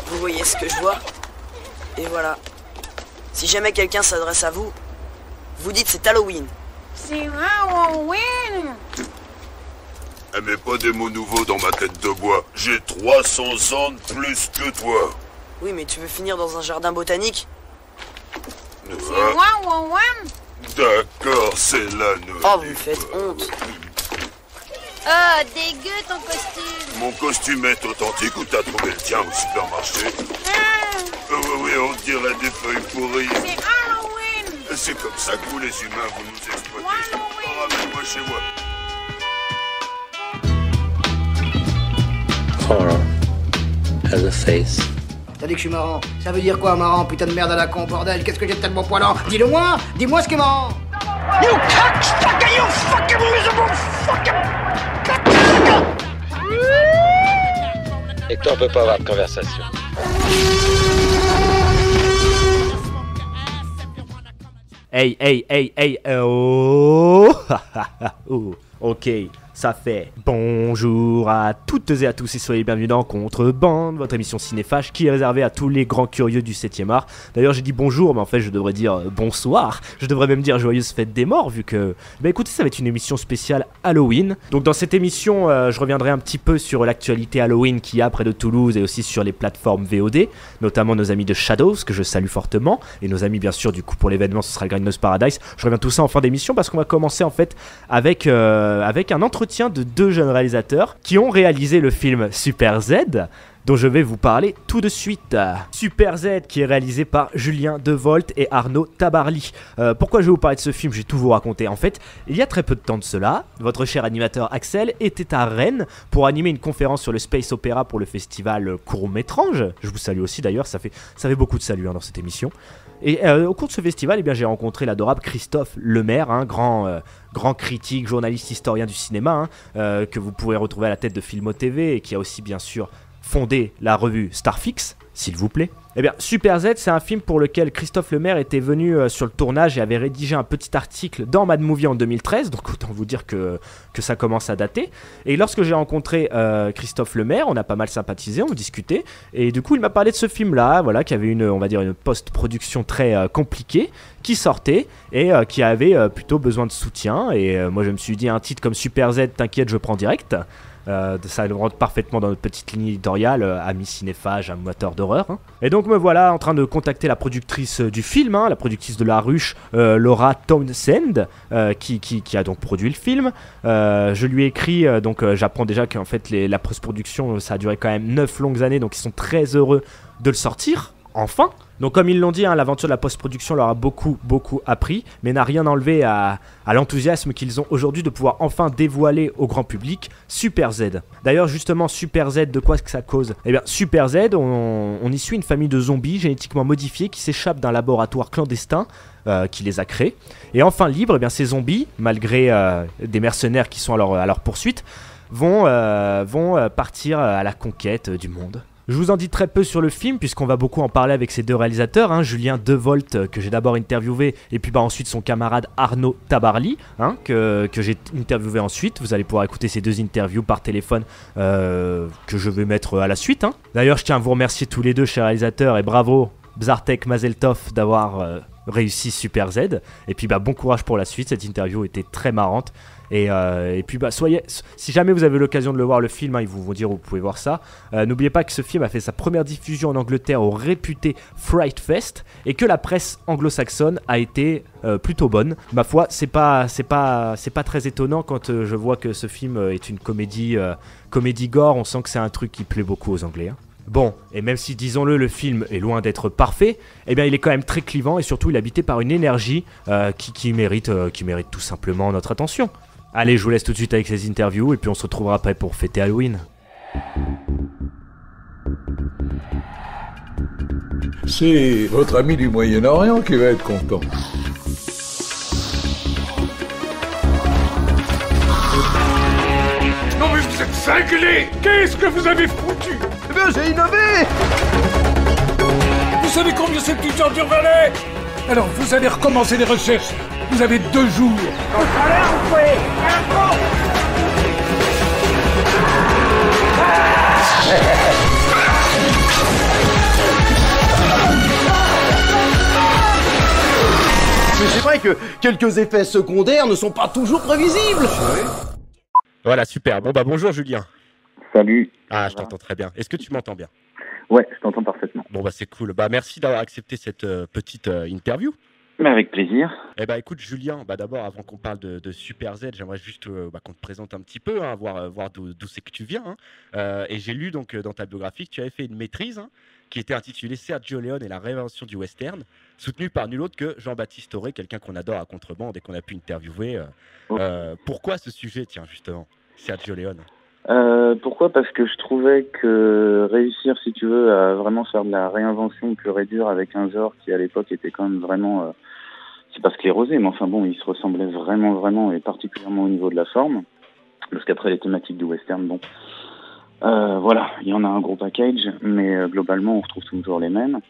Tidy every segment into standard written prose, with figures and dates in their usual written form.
Vous voyez ce que je vois? Et voilà. Si jamais quelqu'un s'adresse à vous, vous dites c'est Halloween. C'est Halloween. Elle met pas des mots nouveaux dans ma tête de bois. J'ai 300 ans de plus que toi. Oui, mais tu veux finir dans un jardin botanique? C'est Halloween. D'accord, c'est l'anonyme. Oh, vous me faites honte. Oh, dégueu ton costume. Mon costume est authentique ou t'as trouvé le tien au supermarché? Oui, on dirait des feuilles pourries. C'est Halloween. C'est comme ça que vous les humains, vous nous exploitez. Ramène-moi chez moi. Horror has a face. T'as dit que je suis marrant. Ça veut dire quoi, marrant, putain de merde à la con, bordel? Qu'est-ce que j'ai de tellement poilant? Dis-le-moi. Dis-moi ce qui est marrant. You cocksucker, you fucking miserable fucking... Et toi, on peut pas avoir de conversation. Hey, oh. Oh, ok. Ça fait bonjour à toutes et à tous et soyez bienvenus dans Contrebande, votre émission cinéphage qui est réservée à tous les grands curieux du 7ème art. D'ailleurs j'ai dit bonjour mais en fait je devrais dire bonsoir, je devrais même dire joyeuse fête des morts vu que... Bah écoutez, ça va être une émission spéciale Halloween. Donc dans cette émission je reviendrai un petit peu sur l'actualité Halloween qu'il y a près de Toulouse et aussi sur les plateformes VOD, notamment nos amis de Shadows que je salue fortement et nos amis bien sûr du coup pour l'événement ce sera Grindhouse Paradise. Je reviens tout ça en fin d'émission parce qu'on va commencer en fait avec un entretien de deux jeunes réalisateurs qui ont réalisé le film Super Z dont je vais vous parler tout de suite. Super Z qui est réalisé par Julien Devolt et Arnaud Tabarly. Pourquoi je vais vous parler de ce film? Je vais tout vous raconter. En fait, il y a très peu de temps de cela, votre cher animateur Axel était à Rennes pour animer une conférence sur le Space Opera pour le festival Court-Métrange. Je vous salue aussi d'ailleurs, ça fait beaucoup de saluts dans cette émission. Et au cours de ce festival, j'ai rencontré l'adorable Christophe Lemaire, grand critique, journaliste, historien du cinéma, que vous pourrez retrouver à la tête de Filmo TV et qui a aussi bien sûr fondé la revue Starfix, s'il vous plaît. Eh bien, Super Z, c'est un film pour lequel Christophe Lemaire était venu sur le tournage et avait rédigé un petit article dans Mad Movie en 2013, donc autant vous dire que ça commence à dater. Et lorsque j'ai rencontré Christophe Lemaire, on a pas mal sympathisé, on discutait, et du coup il m'a parlé de ce film-là, voilà, qui avait une post-production très compliquée, qui sortait et qui avait plutôt besoin de soutien. Et moi je me suis dit, un titre comme Super Z, t'inquiète, je prends direct. Ça rentre parfaitement dans notre petite ligne éditoriale, amis cinéphages, amateurs d'horreur. Et donc me voilà en train de contacter la productrice du film, la productrice de La Ruche, Laura Townsend, qui a donc produit le film. Je lui ai écrit, j'apprends déjà qu'en fait la post-production ça a duré quand même 9 longues années, donc ils sont très heureux de le sortir, enfin. Donc comme ils l'ont dit, l'aventure de la post-production leur a beaucoup appris, mais n'a rien enlevé à l'enthousiasme qu'ils ont aujourd'hui de pouvoir enfin dévoiler au grand public Super Z. D'ailleurs justement, Super Z, de quoi est-ce que ça cause? Eh bien Super Z, on y suit une famille de zombies génétiquement modifiés qui s'échappent d'un laboratoire clandestin qui les a créés. Et enfin libres, ces zombies, malgré des mercenaires qui sont à leur poursuite, vont partir à la conquête du monde. Je vous en dis très peu sur le film puisqu'on va beaucoup en parler avec ces deux réalisateurs, Julien Devolt que j'ai d'abord interviewé et puis ensuite son camarade Arnaud Tabarly que j'ai interviewé ensuite. Vous allez pouvoir écouter ces deux interviews par téléphone que je vais mettre à la suite. D'ailleurs je tiens à vous remercier tous les deux chers réalisateurs et bravo Bzartek Mazeltov d'avoir réussi Super Z. Et puis bon courage pour la suite, cette interview était très marrante. Et puis si jamais vous avez l'occasion de le voir le film, ils vont dire où vous pouvez voir ça. N'oubliez pas que ce film a fait sa première diffusion en Angleterre au réputé Fright Fest et que la presse anglo-saxonne a été plutôt bonne. Ma foi, c'est pas très étonnant quand je vois que ce film est une comédie gore. On sent que c'est un truc qui plaît beaucoup aux Anglais. Bon, et même si, disons-le, le film est loin d'être parfait, il est quand même très clivant et surtout il est habité par une énergie qui mérite tout simplement notre attention. Allez, je vous laisse tout de suite avec ces interviews et puis on se retrouvera après pour fêter Halloween. C'est votre ami du Moyen-Orient qui va être content. Non mais vous êtes cinglés! Qu'est-ce que vous avez foutu? J'ai innové! Vous savez combien cette putain d'Urvalet? Alors, vous allez recommencer les recherches. Vous avez 2 jours. Mais c'est vrai que quelques effets secondaires ne sont pas toujours prévisibles. Voilà, super. Bon, bah bonjour Julien. Salut. Ah, je t'entends très bien. Est-ce que tu m'entends bien? Ouais, je t'entends parfaitement. Bon, bah c'est cool. Bah merci d'avoir accepté cette petite interview. Mais avec plaisir. Eh bah écoute Julien, bah d'abord avant qu'on parle de Super Z, j'aimerais juste qu'on te présente un petit peu, hein, voir d'où c'est que tu viens. Hein. Et j'ai lu donc dans ta biographie que tu avais fait une maîtrise hein, qui était intitulée Sergio Leone et la réinvention du western, soutenue par nul autre que Jean-Baptiste Auré, quelqu'un qu'on adore à Contrebande et qu'on a pu interviewer. Pourquoi ce sujet, tiens justement, Sergio Leone? Pourquoi? Parce que je trouvais que réussir, si tu veux, à vraiment faire de la réinvention pure et dure avec un genre qui à l'époque était quand même vraiment, c'est pas sclérosé, mais enfin bon, il se ressemblait vraiment, et particulièrement au niveau de la forme, parce qu'après les thématiques du western, bon, voilà, il y en a un gros package, mais globalement on retrouve toujours les mêmes.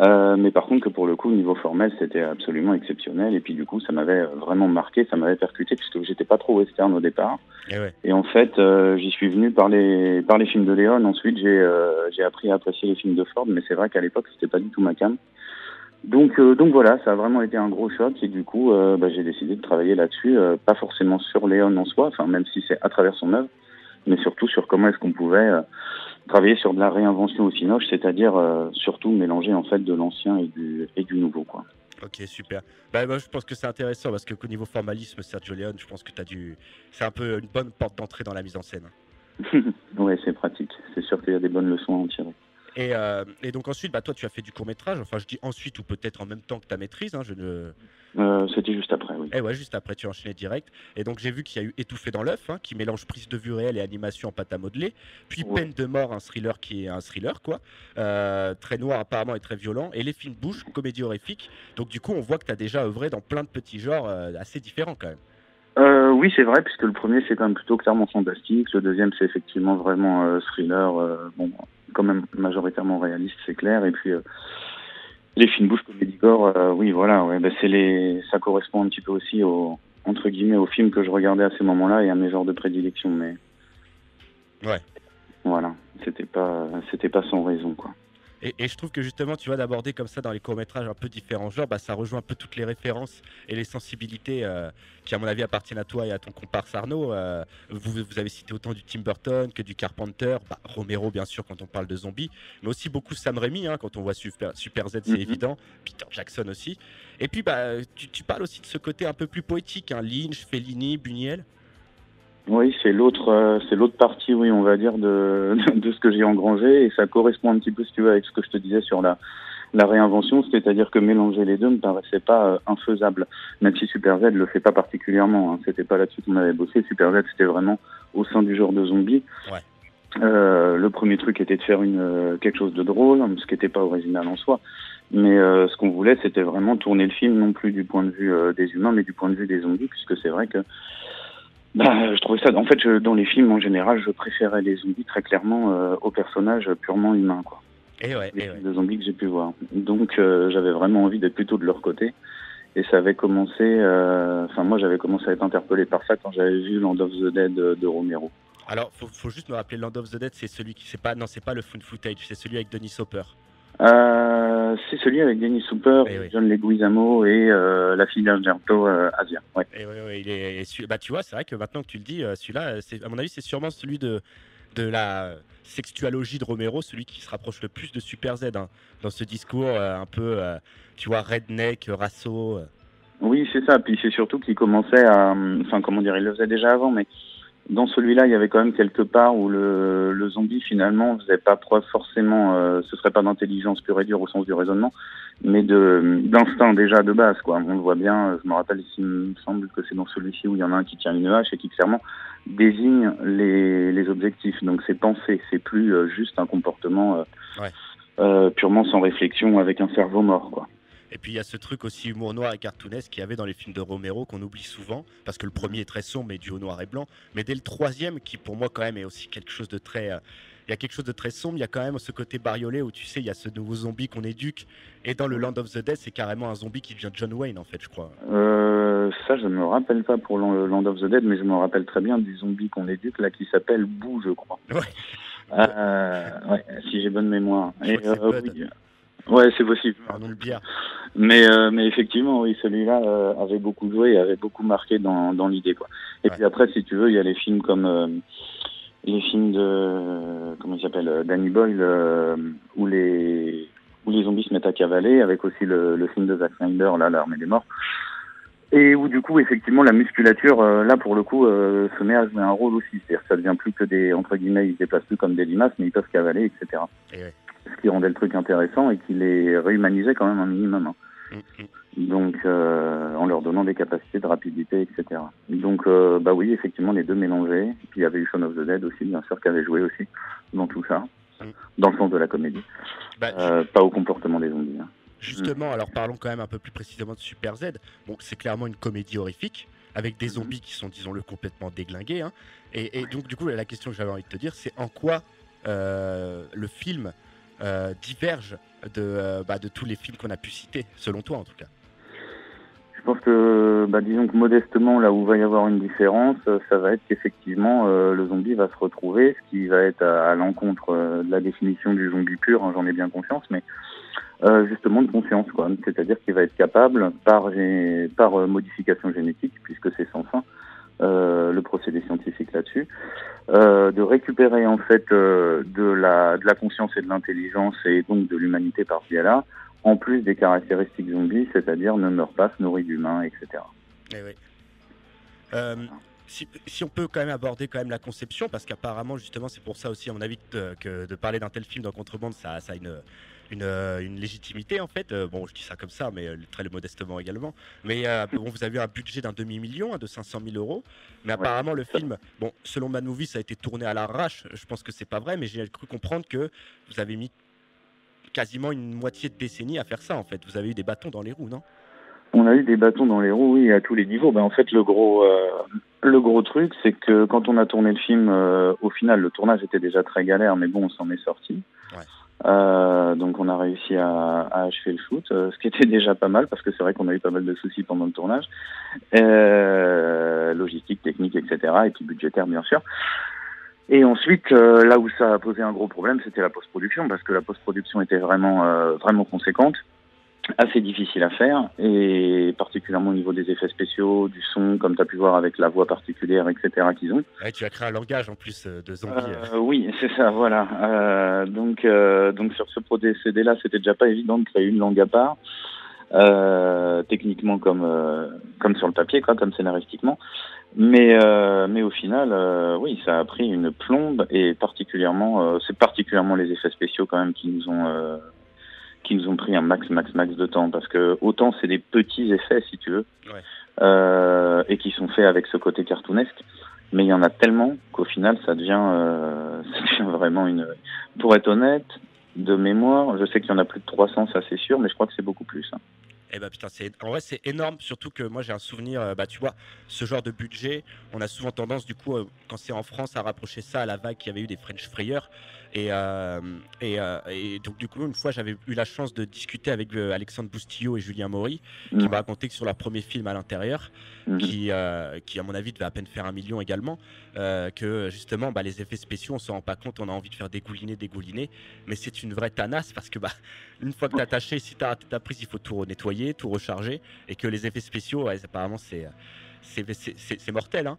Mais par contre que pour le coup, au niveau formel, c'était absolument exceptionnel. Et puis du coup, ça m'avait vraiment marqué, ça m'avait percuté, puisque j'étais pas trop western au départ. Et en fait, j'y suis venu par les films de Léon. Ensuite, j'ai appris à apprécier les films de Ford, mais c'est vrai qu'à l'époque, c'était pas du tout ma came. Donc voilà, ça a vraiment été un gros choc. Et du coup, j'ai décidé de travailler là-dessus, pas forcément sur Léon en soi, enfin même si c'est à travers son œuvre, mais surtout sur comment est-ce qu'on pouvait travailler sur de la réinvention au cinoche, c'est-à-dire surtout mélanger en fait de l'ancien et du nouveau, quoi. Ok, super. Bah, moi, je pense que c'est intéressant parce qu'au niveau formalisme, Sergio Leone, je pense que c'est un peu une bonne porte d'entrée dans la mise en scène. Ouais, c'est pratique. C'est sûr qu'il y a des bonnes leçons à en tirer. Et donc ensuite, bah, toi, tu as fait du court-métrage. Enfin, je dis ensuite ou peut-être en même temps que ta maîtrise. Hein, C'était juste après, oui. Ouais, juste après, tu as enchaîné direct. Et donc, j'ai vu qu'il y a eu Étouffé dans l'œuf, hein, qui mélange prise de vue réelle et animation en pâte à modeler. Puis Peine de mort, un thriller qui est un thriller, quoi. Très noir apparemment et très violent. Et Les films bougent, comédie horrifique. Donc, du coup, on voit que tu as déjà œuvré dans plein de petits genres assez différents quand même. Oui, c'est vrai, puisque le premier, c'est quand même plutôt clairement fantastique. Le deuxième, c'est effectivement vraiment thriller, bon, quand même majoritairement réaliste, c'est clair. Et puis, les films bouche comédie gore, oui, voilà, ouais, bah, ça correspond un petit peu aussi entre guillemets, aux films que je regardais à ces moments-là et à mes genres de prédilection, mais... Ouais. Voilà, c'était pas sans raison, quoi. Et je trouve que justement, tu vois, d'aborder comme ça dans les courts-métrages un peu différents genres, bah, ça rejoint un peu toutes les références et les sensibilités qui, à mon avis, appartiennent à toi et à ton comparse Arnaud. Vous avez cité autant du Tim Burton que du Carpenter, Romero, bien sûr, quand on parle de zombies, mais aussi beaucoup Sam Raimi, hein, quand on voit Super Z, c'est évident, Peter Jackson aussi. Et puis, tu parles aussi de ce côté un peu plus poétique, hein, Lynch, Fellini, Buñuel. Oui, c'est l'autre partie, oui, on va dire, de ce que j'ai engrangé, et ça correspond un petit peu, si tu veux, avec ce que je te disais sur la réinvention, c'est-à-dire que mélanger les deux me paraissait pas infaisable, même si Super Z le fait pas particulièrement, hein. C'était pas là-dessus qu'on avait bossé. Super Z, c'était vraiment au sein du genre de zombie. Ouais. Le premier truc était de faire quelque chose de drôle, ce qui était pas original en soi, mais ce qu'on voulait, c'était vraiment tourner le film non plus du point de vue des humains, mais du point de vue des zombies, puisque c'est vrai que je trouvais ça, en fait, dans les films en général, je préférais les zombies très clairement aux personnages purement humains, quoi. Les films de zombies que j'ai pu voir. Donc j'avais vraiment envie d'être plutôt de leur côté, et ça avait commencé, moi j'avais commencé à être interpellé par ça quand j'avais vu Land of the Dead de Romero. Alors, faut juste me rappeler, Land of the Dead, c'est celui qui, c'est pas le found footage, c'est celui avec Dennis Hopper. C'est celui avec Dennis Hopper, John Leguizamo et la fille d'Argento, Asia. Ouais. Tu vois, c'est vrai que maintenant que tu le dis, celui-là, à mon avis, c'est sûrement celui de la sexualogie de Romero, celui qui se rapproche le plus de Super Z, hein, dans ce discours un peu, tu vois, redneck, rasso. Oui, c'est ça. Puis c'est surtout qu'il commençait à, il le faisait déjà avant, mais dans celui-là, il y avait quand même quelque part où le zombie, finalement, faisait pas preuve forcément, ce serait pas d'intelligence pure et dure au sens du raisonnement, mais d'instinct déjà de base, quoi. On le voit bien, je me rappelle ici, il me semble que c'est dans celui-ci où il y en a un qui tient une hache et qui clairement désigne les objectifs. Donc c'est pensé, c'est plus juste un comportement purement sans réflexion avec un cerveau mort, quoi. Et puis il y a ce truc aussi humour noir et cartoonesque qu'il y avait dans les films de Romero qu'on oublie souvent, parce que le premier est très sombre et du au noir et blanc, mais dès le troisième, qui pour moi quand même est aussi quelque chose de très il y a quelque chose de très sombre. Il y a quand même ce côté bariolé où tu sais, il y a ce nouveau zombie qu'on éduque. Et dans le Land of the Dead, c'est carrément un zombie qui devient John Wayne, en fait, je crois. Ça, je me rappelle pas pour Land of the Dead, mais je me rappelle très bien du zombie qu'on éduque, là, qui s'appelle Boo, je crois. Ouais, si j'ai bonne mémoire. Oui. Ouais, c'est possible. Pardon, le bière. Mais effectivement, oui, celui-là avait beaucoup joué et avait beaucoup marqué dans l'idée, quoi. Et puis après, si tu veux, il y a les films comme les films de comment il s'appelle, Danny Boyle, où les zombies se mettent à cavaler, avec aussi le film de Zack Snyder, là, l'Armée des morts. Et où du coup, effectivement, la musculature, là, pour le coup, se met à jouer un rôle aussi. C'est-à-dire que ça devient plus que des, entre guillemets, ils se déplacent plus comme des limaces, mais ils peuvent cavaler, etc. Ce qui rendait le truc intéressant et qui les réhumanisait quand même un minimum. Donc, en leur donnant des capacités de rapidité, etc. Donc, bah oui, effectivement, les deux mélangés. Puis il y avait eu Shaun of the Dead aussi, bien sûr, qui avait joué aussi dans tout ça, dans le sens de la comédie. Pas au comportement des zombies. Hein. Justement, alors parlons quand même un peu plus précisément de Super Z. Bon, c'est clairement une comédie horrifique, avec des zombies qui sont, disons-le, complètement déglingués. Hein. Et donc, du coup, la question que j'avais envie de te dire, c'est en quoi le film diverge de tous les films qu'on a pu citer, selon toi en tout cas. Je pense que, disons que modestement, là où va y avoir une différence, ça va être qu'effectivement, le zombie va se retrouver, ce qui va être à l'encontre de la définition du zombie pur, hein, j'en ai bien conscience, mais justement de conscience, quoi. C'est-à-dire qu'il va être capable, par modification génétique, puisque c'est sans fin, le procédé scientifique là-dessus, de récupérer en fait de la conscience et de l'intelligence et donc de l'humanité par ce biais-là, en plus des caractéristiques zombies, c'est-à-dire ne meurt pas, se nourrit d'humains, etc. Eh oui. Si on peut quand même aborder quand même la conception, parce qu'apparemment justement c'est pour ça aussi à mon avis que de parler d'un tel film dans Contrebande, ça a une légitimité en fait. Bon, je dis ça comme ça, mais très modestement également. Mais bon, vous avez un budget d'un demi-million, de 500 000 euros. Mais apparemment le film, bon, selon Mad Movie, ça a été tourné à l'arrache. Je pense que c'est pas vrai, mais j'ai cru comprendre que vous avez mis quasiment une moitié de décennie à faire ça en fait. Vous avez eu des bâtons dans les roues, non? On a eu des bâtons dans les roues, oui, à tous les niveaux. En fait, le gros truc, c'est que quand on a tourné le film, au final, le tournage était déjà très galère, mais bon, on s'en est sorti. Ouais. Donc, on a réussi à achever le shoot, ce qui était déjà pas mal, parce que c'est vrai qu'on a eu pas mal de soucis pendant le tournage. Logistique, technique, etc. Et puis budgétaire, bien sûr. Et ensuite, là où ça a posé un gros problème, c'était la post-production, parce que la post-production était vraiment conséquente, assez difficile à faire, et particulièrement au niveau des effets spéciaux, du son, comme tu as pu voir avec la voix particulière, etc. qu'ils ont. Ouais, tu as créé un langage en plus de zombies. Oui, c'est ça, voilà. Donc sur ce procédé-là, c'était déjà pas évident de créer une langue à part, techniquement comme sur le papier, quoi, comme scénaristiquement. Mais au final, oui, ça a pris une plombe, et c'est particulièrement les effets spéciaux quand même qui nous ont pris un max de temps, parce que autant c'est des petits effets si tu veux, ouais. Et qui sont faits avec ce côté cartoonesque, mais il y en a tellement qu'au final ça devient vraiment pour être honnête, de mémoire, je sais qu'il y en a plus de 300, ça c'est sûr, mais je crois que c'est beaucoup plus. Hein. Eh ben putain, en vrai c'est énorme, surtout que moi j'ai un souvenir, tu vois, ce genre de budget, on a souvent tendance du coup, quand c'est en France, à rapprocher ça à la vague qu'il y avait eu des French frayeurs, et donc du coup une fois j'avais eu la chance de discuter avec Alexandre Boustillot et Julien Maury, qui m'a raconté que sur leur premier film À l'intérieur, qui à mon avis devait à peine faire 1 million également, que justement les effets spéciaux on s'en rend pas compte, on a envie de faire dégouliner, mais c'est une vraie tanasse, parce que une fois que t'as attaché, si t'as raté ta prise, il faut tout nettoyer, tout recharger, et que les effets spéciaux, apparemment c'est mortel, hein.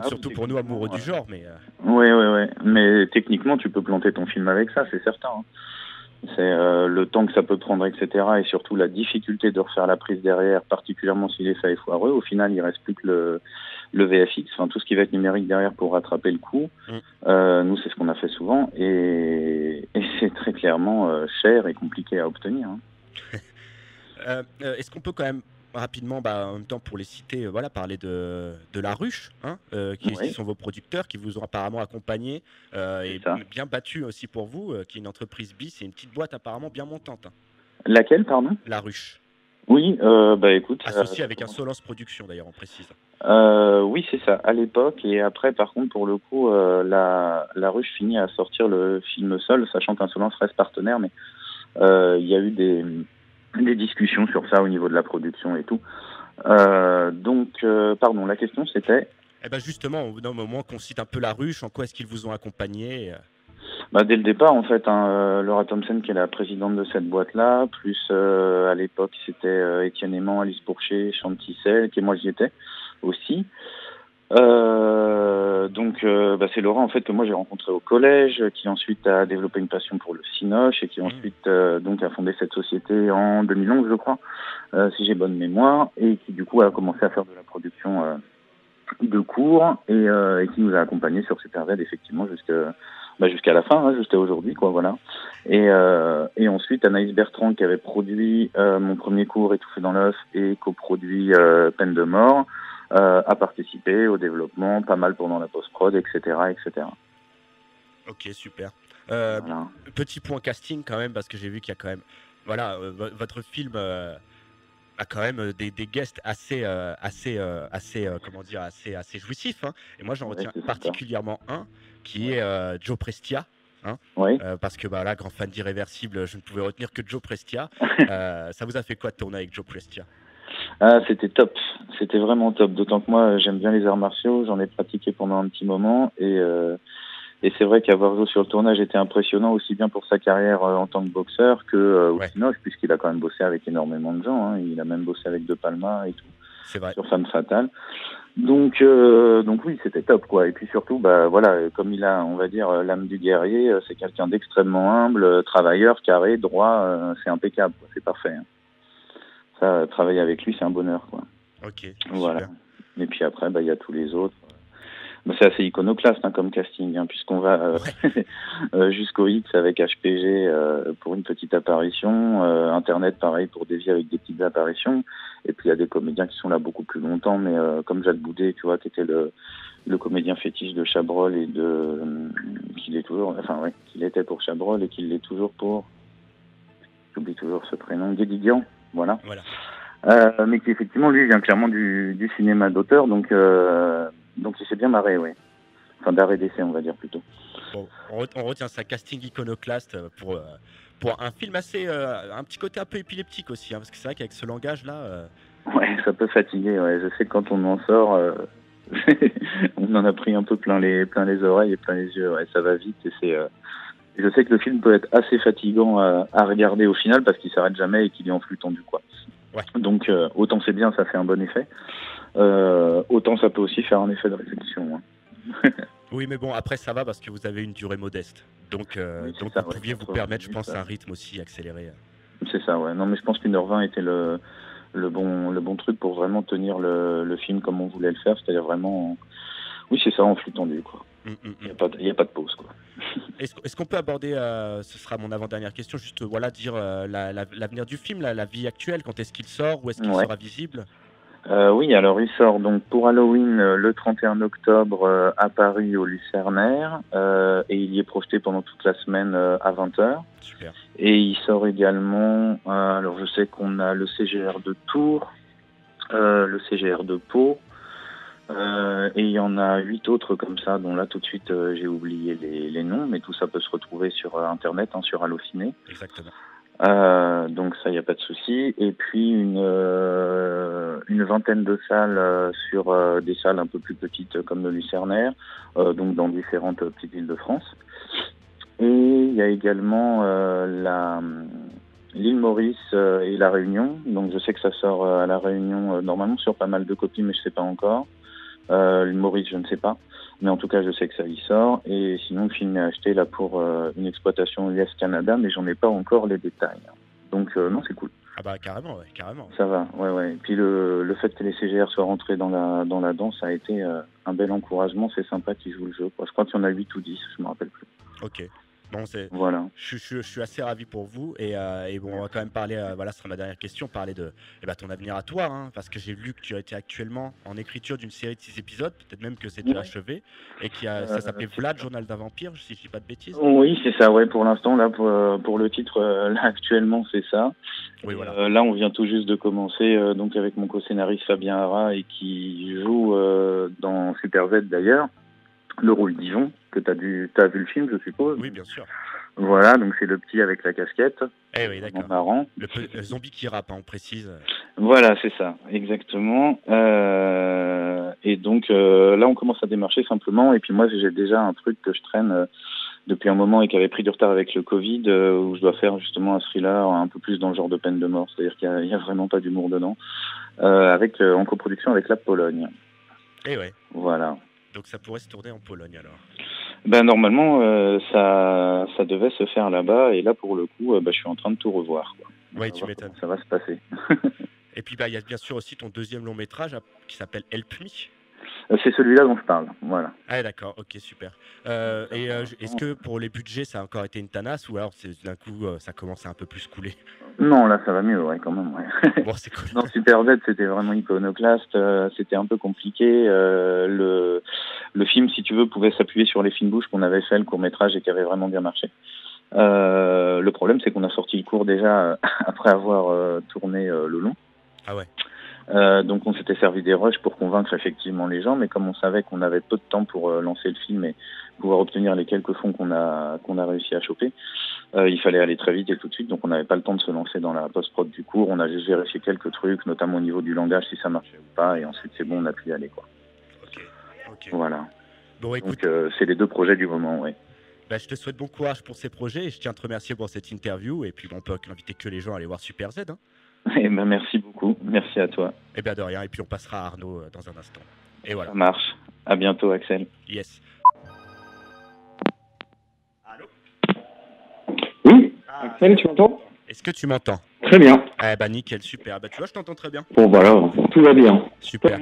Surtout pour nous amoureux du genre, mais oui, mais techniquement tu peux planter ton film avec ça, c'est certain, hein. C'est le temps que ça peut prendre, etc., et surtout la difficulté de refaire la prise derrière, particulièrement si l'effet est foireux. Au final, il reste plus que le VFX, enfin tout ce qui va être numérique derrière pour rattraper le coup. Nous, c'est ce qu'on a fait souvent, et c'est très clairement cher et compliqué à obtenir. Hein. Est-ce qu'on peut quand même rapidement, en même temps pour les citer, parler de La Ruche, hein, qui sont vos producteurs, qui vous ont apparemment accompagné et bien battu aussi pour vous, qui est une entreprise bis, c'est une petite boîte apparemment bien montante. Hein. Laquelle, pardon? La Ruche. Oui, bah écoute... Associé avec Insolence Productions, d'ailleurs, on précise. Oui, c'est ça, à l'époque. Et après, par contre, pour le coup, la Ruche finit à sortir le film seul, sachant qu'Insolence reste partenaire, mais il y a eu des discussions sur ça au niveau de la production et tout. Pardon, la question c'était... Eh ben justement, au moment qu'on cite un peu la Ruche, en quoi est-ce qu'ils vous ont accompagné? Bah, dès le départ, en fait, Laura Thompson, qui est la présidente de cette boîte-là, plus à l'époque, c'était Étienne Aimant, Alice Pourchet, Chanty Sel, et moi j'y étais aussi. C'est Laura, en fait, que moi j'ai rencontré au collège, qui ensuite a développé une passion pour le cinoche et qui ensuite a fondé cette société en 2011, je crois, si j'ai bonne mémoire, et qui du coup a commencé à faire de la production de cours et qui nous a accompagnés sur cette période effectivement jusqu'à la fin, jusqu'à aujourd'hui, quoi, voilà. Et ensuite, Anaïs Bertrand, qui avait produit mon premier cours Étouffé dans l'œuf et coproduit Peine de mort, a participé au développement, pas mal pendant la post-prod, etc., etc. Ok, super. Voilà. Petit point casting quand même, parce que j'ai vu qu'il y a quand même... Voilà, votre film a quand même des guests assez jouissifs. Hein. Et moi, j'en retiens particulièrement un, qui est Joe Prestia. Hein, oui. Parce que là, grand fan d'Irréversible, je ne pouvais retenir que Joe Prestia. Ça vous a fait quoi de tourner avec Joe Prestia? C'était top, c'était vraiment top, d'autant que moi j'aime bien les arts martiaux, j'en ai pratiqué pendant un petit moment et c'est vrai qu'avoir joué sur le tournage était impressionnant aussi bien pour sa carrière en tant que boxeur que au cinoche, puisqu'il a quand même bossé avec énormément de gens, hein. Il a même bossé avec De Palma et tout, c'est vrai. Sur Femme Fatale. Donc oui, c'était top, quoi. Et puis surtout, comme il a, on va dire, l'âme du guerrier, c'est quelqu'un d'extrêmement humble, travailleur, carré, droit, c'est impeccable, quoi. C'est parfait. Hein. Ça, travailler avec lui, c'est un bonheur, quoi. Ok. Voilà. Super. Et puis après, il y a tous les autres. C'est assez iconoclaste comme casting, hein, puisqu'on va jusqu'au X avec HPG pour une petite apparition, Internet pareil pour des vies avec des petites apparitions, et puis il y a des comédiens qui sont là beaucoup plus longtemps, mais comme Jacques Boudet, tu vois, qui était le comédien fétiche de Chabrol et qu'il était pour Chabrol et qu'il l'est toujours pour, j'oublie toujours ce prénom, Guédiguian, voilà. Mais qui effectivement lui vient clairement du cinéma d'auteur, donc il s'est bien marré, oui. Enfin, d'arrêt d'essai, on va dire plutôt. Bon, on retient ça, casting iconoclaste pour un film assez... un petit côté un peu épileptique aussi, hein, parce que c'est vrai qu'avec ce langage-là... Ouais, ça peut fatiguer, ouais. Je sais que quand on en sort, on en a pris un peu plein les oreilles et plein les yeux, ouais. Ça va vite et c'est... Je sais que le film peut être assez fatigant à regarder au final parce qu'il s'arrête jamais et qu'il est en flux tendu, quoi. Ouais. Donc, autant c'est bien, ça fait un bon effet. Autant ça peut aussi faire un effet de réflexion. Hein. Oui, mais bon, après ça va parce que vous avez une durée modeste. Donc, vous pouviez vous permettre, je pense, un rythme aussi accéléré. C'est ça, ouais. Non, mais je pense qu'1h20 était le bon truc pour vraiment tenir le film comme on voulait le faire. C'est-à-dire vraiment... Oui, c'est ça, en flux tendu, quoi. Il n'y a pas de pause, quoi. Est-ce qu'on peut aborder, ce sera mon avant-dernière question, juste dire l'avenir du film, la vie actuelle, quand est-ce qu'il sort, où est-ce qu'il sera visible? Oui, alors il sort donc pour Halloween le 31 octobre à Paris au Lucernaire et il y est projeté pendant toute la semaine à 20h. Super. Et il sort également, alors je sais qu'on a le CGR de Tours, le CGR de Pau, et il y en a 8 autres comme ça, dont là tout de suite j'ai oublié les noms, mais tout ça peut se retrouver sur Internet, hein, sur Allociné. Exactement. Donc ça, il n'y a pas de souci. Et puis une vingtaine de salles sur des salles un peu plus petites comme le Lucernaire, donc dans différentes petites villes de France. Et il y a également l'île Maurice et la Réunion. Donc je sais que ça sort à la Réunion normalement sur pas mal de copies, mais je sais pas encore. L'île Maurice, je ne sais pas. Mais en tout cas, je sais que ça y sort. Et sinon, le film est acheté là pour une exploitation US Canada, mais j'en ai pas encore les détails. Donc non, c'est cool. Ah bah carrément, ouais, carrément. Ça va, ouais. Et puis le fait que les CGR soient rentrés dans la danse a été un bel encouragement. C'est sympa qu'ils jouent le jeu, quoi. Je crois qu'il y en a 8 ou 10, je me rappelle plus. Ok. Bon, voilà. Je suis assez ravi pour vous et bon, on va quand même parler, voilà, ce sera ma dernière question, parler de ton avenir à toi, hein, parce que j'ai lu que tu étais actuellement en écriture d'une série de 6 épisodes, peut-être même que c'est déjà achevé, et ça s'appelait Vlad, Journal d'un vampire, si je dis pas de bêtises. Oui, c'est ça, ouais, pour l'instant, là, pour le titre, là, actuellement, c'est ça. Oui, voilà. Là, on vient tout juste de commencer, donc avec mon co-scénariste Fabien Hara, et qui joue dans Super Z d'ailleurs, le rôle d'Yvon, que t'as vu le film, je suppose. Oui, bien sûr. Voilà, donc c'est le petit avec la casquette. Eh oui, d'accord. Marrant. Le zombie qui rappe, hein, on précise. Voilà, c'est ça, exactement. Et donc là, on commence à démarcher simplement. Et puis moi, j'ai déjà un truc que je traîne depuis un moment et qui avait pris du retard avec le Covid, où je dois faire justement un thriller un peu plus dans le genre de peine de mort. C'est-à-dire qu'il y a vraiment pas d'humour dedans. En coproduction avec la Pologne. Eh ouais. Voilà. Donc ça pourrait se tourner en Pologne alors. Ben normalement ça devait se faire là-bas et là pour le coup je suis en train de tout revoir. Oui, tu m'étonnes. Ça va se passer. Et puis il y a bien sûr aussi ton deuxième long métrage qui s'appelle Help Me. C'est celui-là dont je parle, voilà. Ah d'accord, ok, super. Est-ce que pour les budgets ça a encore été une tanasse ou alors d'un coup ça commence à un peu plus couler? Non, là ça va mieux, ouais, quand même. Ouais. Bon, c'est cool. Non, Super Z c'était vraiment iconoclaste, c'était un peu compliqué. Le film, si tu veux, pouvait s'appuyer sur les fines bouches qu'on avait fait, le court-métrage, et qui avait vraiment bien marché. Le problème, c'est qu'on a sorti le court déjà après avoir tourné le long. Ah ouais. Donc on s'était servi des rushs pour convaincre effectivement les gens, mais comme on savait qu'on avait peu de temps pour lancer le film et pouvoir obtenir les quelques fonds qu'on a réussi à choper, il fallait aller très vite et tout de suite, donc on n'avait pas le temps de se lancer dans la post-prod du cours. On a juste vérifié quelques trucs, notamment au niveau du langage, si ça marchait ou pas, et ensuite c'est bon, on a pu y aller, quoi. Ok. Voilà. Bon, écoute, donc c'est les deux projets du moment, oui. Bah, je te souhaite bon courage pour ces projets et je tiens à te remercier pour cette interview, et puis on peut inviter que les gens à aller voir Super Z, hein. Eh ben, merci beaucoup, merci à toi. Eh bien de rien, et puis on passera à Arnaud dans un instant. Et voilà. Ça marche. À bientôt, Axel. Yes. Allô? Oui, Axel, tu m'entends? Est-ce que tu m'entends? Très bien. Eh ben nickel, super. Bah tu vois, je t'entends très bien. Bon, voilà, tout va bien. Super.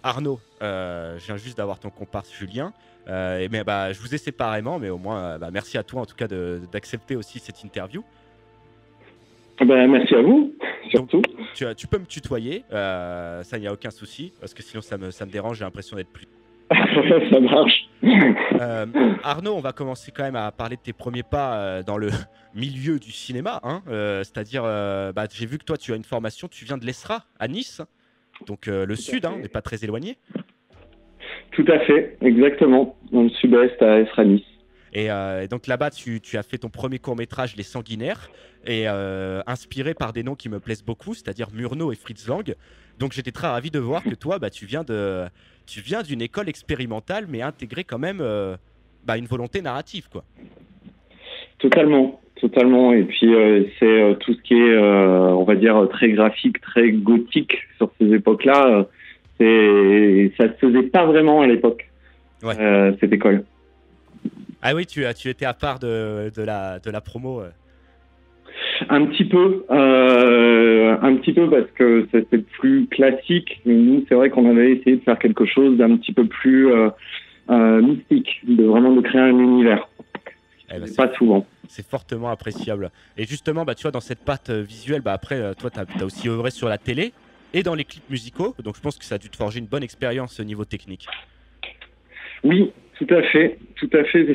Arnaud, je viens juste d'avoir ton comparse Julien. Mais je vous ai séparément, mais au moins, merci à toi en tout cas d'accepter aussi cette interview. Merci à vous, surtout. Donc, tu peux me tutoyer, ça, il n'y a aucun souci, parce que sinon ça me dérange, j'ai l'impression d'être plus... Ça marche. Arnaud, on va commencer quand même à parler de tes premiers pas dans le milieu du cinéma, hein, c'est-à-dire, j'ai vu que toi tu as une formation, tu viens de l'ESRA à Nice, donc le sud, on n'est pas très éloigné. Tout à fait, exactement, dans le sud-est à ESRA Nice. Et donc là-bas, tu as fait ton premier court-métrage, Les Sanguinaires, et inspiré par des noms qui me plaisent beaucoup, c'est-à-dire Murnau et Fritz Lang. Donc j'étais très ravi de voir que toi, tu viens d'une école expérimentale, mais intégré quand même une volonté narrative, quoi. Totalement. Et puis c'est tout ce qui est, on va dire, très graphique, très gothique sur ces époques-là. Ça se faisait pas vraiment à l'époque, cette école. Ah oui, tu étais à part de la promo. Un petit peu parce que c'était plus classique. Nous, c'est vrai qu'on avait essayé de faire quelque chose d'un petit peu plus mystique, de créer un univers. Pas souvent. C'est fortement appréciable. Et justement, tu vois, dans cette patte visuelle, après, toi, t'as aussi œuvré sur la télé et dans les clips musicaux. Donc, je pense que ça a dû te forger une bonne expérience au niveau technique. Oui, tout à fait.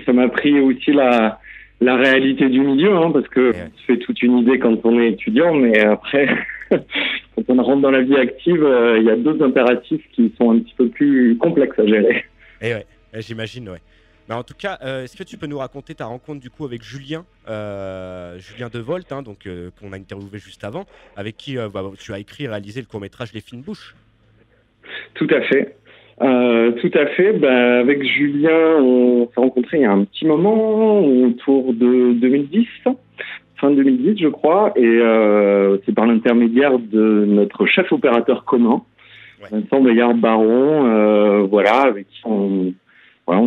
Ça m'a appris aussi la réalité du milieu, parce que on se fait toute une idée quand on est étudiant, mais après, quand on rentre dans la vie active, il y a d'autres impératifs qui sont un petit peu plus complexes à gérer. Et j'imagine, ouais. Mais en tout cas, est-ce que tu peux nous raconter ta rencontre du coup avec Julien Devolt, qu'on a interviewé juste avant, avec qui tu as écrit et réalisé le court-métrage Les Fines Bouches? Tout à fait. Avec Julien, on s'est rencontrés il y a un petit moment, autour de 2010, fin 2010 je crois, et c'est par l'intermédiaire de notre chef opérateur commun, Vincent Bayard-Baron, avec qui on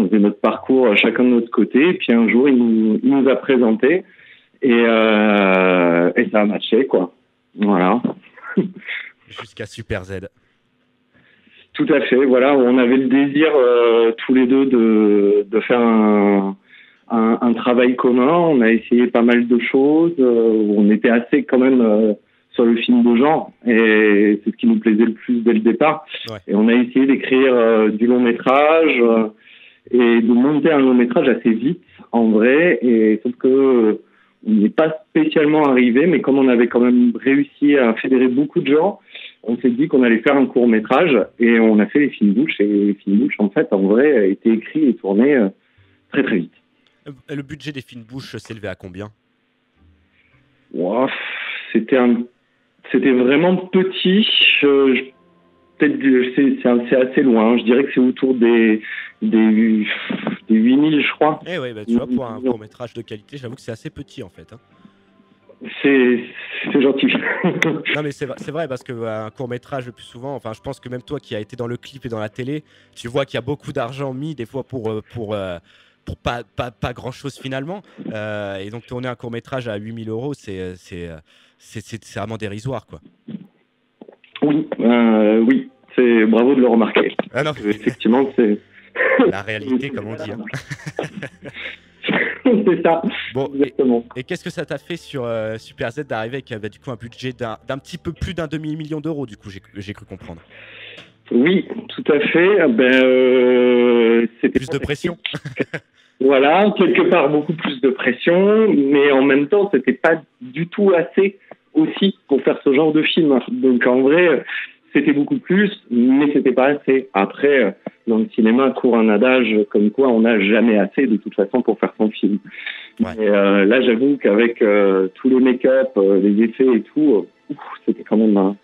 faisait notre parcours chacun de notre côté, et puis un jour il nous a présenté, et ça a matché, quoi. Voilà. Jusqu'à Super Z. Tout à fait, on avait le désir tous les deux de faire un un travail commun. On a essayé pas mal de choses. On était assez quand même sur le film de genre, et c'est ce qui nous plaisait le plus dès le départ. Ouais. Et on a essayé d'écrire du long métrage et de monter un long métrage assez vite, en vrai. Et sauf que on n'est pas spécialement arrivé, mais comme on avait quand même réussi à fédérer beaucoup de gens, on s'est dit qu'on allait faire un court métrage, et on a fait les Fines Bouches. Et les Fines Bouches, en fait, en vrai, a été écrit et tourné très très vite. Le budget des Fines Bouches s'élevait à combien? Wow, c'était vraiment petit. Peut-être c'est assez loin. Je dirais que c'est autour des 8000, je crois. Eh ouais, bah, tu vois, pour un court métrage de qualité, j'avoue que c'est assez petit en fait. Hein. C'est gentil. Non mais c'est vrai parce que un court métrage le plus souvent, enfin je pense que même toi qui as été dans le clip et dans la télé, tu vois qu'il y a beaucoup d'argent mis des fois pour pas grand chose finalement. Et donc tourner un court métrage à 8000 €, c'est vraiment dérisoire quoi. Oui, c'est bravo de le remarquer. Ah non. Effectivement, c'est la réalité comme on dit. Hein. C'est ça. Bon, exactement. Et qu'est-ce que ça t'a fait sur Super Z d'arriver avec du coup un budget d'un petit peu plus d'un demi-million d'euros du coup j'ai cru comprendre. Oui, tout à fait. C'était plus de pression. Voilà, quelque part beaucoup plus de pression, mais en même temps, c'était pas du tout assez aussi pour faire ce genre de film. Donc en vrai, c'était beaucoup plus, mais c'était pas assez. Après, dans le cinéma, court un adage comme quoi on n'a jamais assez de toute façon pour faire son film. Ouais. Et là, j'avoue qu'avec tous les make-up, les effets et tout, c'était quand même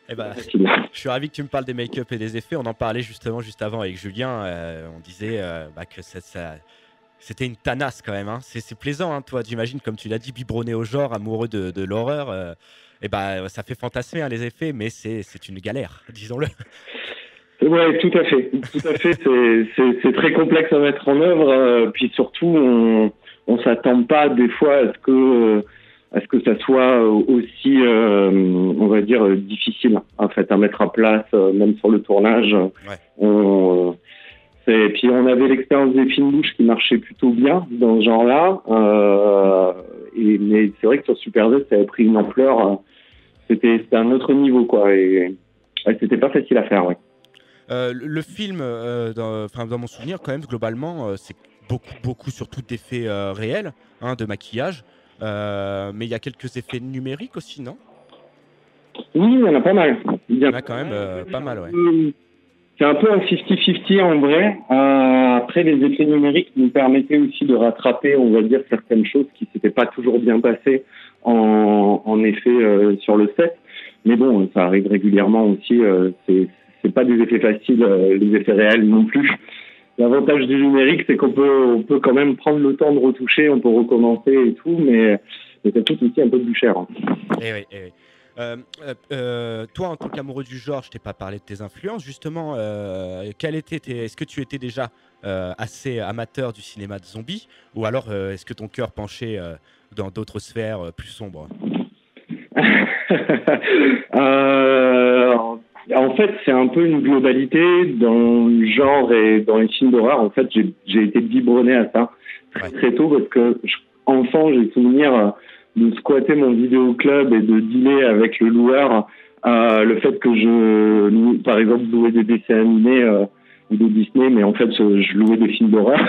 facile. Je suis ravi que tu me parles des make-up et des effets. On en parlait justement juste avant avec Julien. On disait que c'était une tanasse quand même. Hein. C'est plaisant, hein, toi. J'imagine, comme tu l'as dit, biberonné au genre, amoureux de l'horreur. Ça fait fantasmer hein, les effets, mais c'est une galère, disons-le. Ouais, tout à fait. C'est très complexe à mettre en œuvre. Puis surtout, on s'attend pas des fois à ce que ça soit aussi, on va dire, difficile en fait à mettre à place, même sur le tournage. Ouais. Et puis on avait l'expérience des Fines Bouches qui marchait plutôt bien dans ce genre-là. Mais c'est vrai que sur Super Z, ça avait pris une ampleur. C'était un autre niveau, quoi. Et c'était pas facile à faire, ouais. Le film, dans mon souvenir, quand même, globalement, c'est beaucoup surtout d'effets réels, hein, de maquillage. Mais il y a quelques effets numériques aussi, non? Oui, il y en a pas mal. Il y en a quand même pas mal, ouais. C'est un peu un 50-50 en vrai. Après, les effets numériques nous permettaient aussi de rattraper, on va dire, certaines choses qui s'étaient pas toujours bien passées en effet sur le set. Mais bon, ça arrive régulièrement aussi. C'est pas des effets faciles, les effets réels non plus. L'avantage du numérique, c'est qu'on peut quand même prendre le temps de retoucher, on peut recommencer et tout, mais ça coûte aussi un peu plus cher. Hein. Eh oui. Toi, en tant qu'amoureux du genre, je t'ai pas parlé de tes influences, justement. Est-ce que tu étais déjà assez amateur du cinéma de zombies, ou alors est-ce que ton cœur penchait dans d'autres sphères plus sombres? En fait, c'est un peu une globalité dans le genre et dans les films d'horreur. En fait, j'ai été biberonné à ça très tôt parce que enfant, j'ai souvenir de squatter mon vidéoclub et de dealer avec le loueur. Le fait que je, par exemple, louais des dessins animés ou de Disney, mais en fait, je louais des films d'horreur.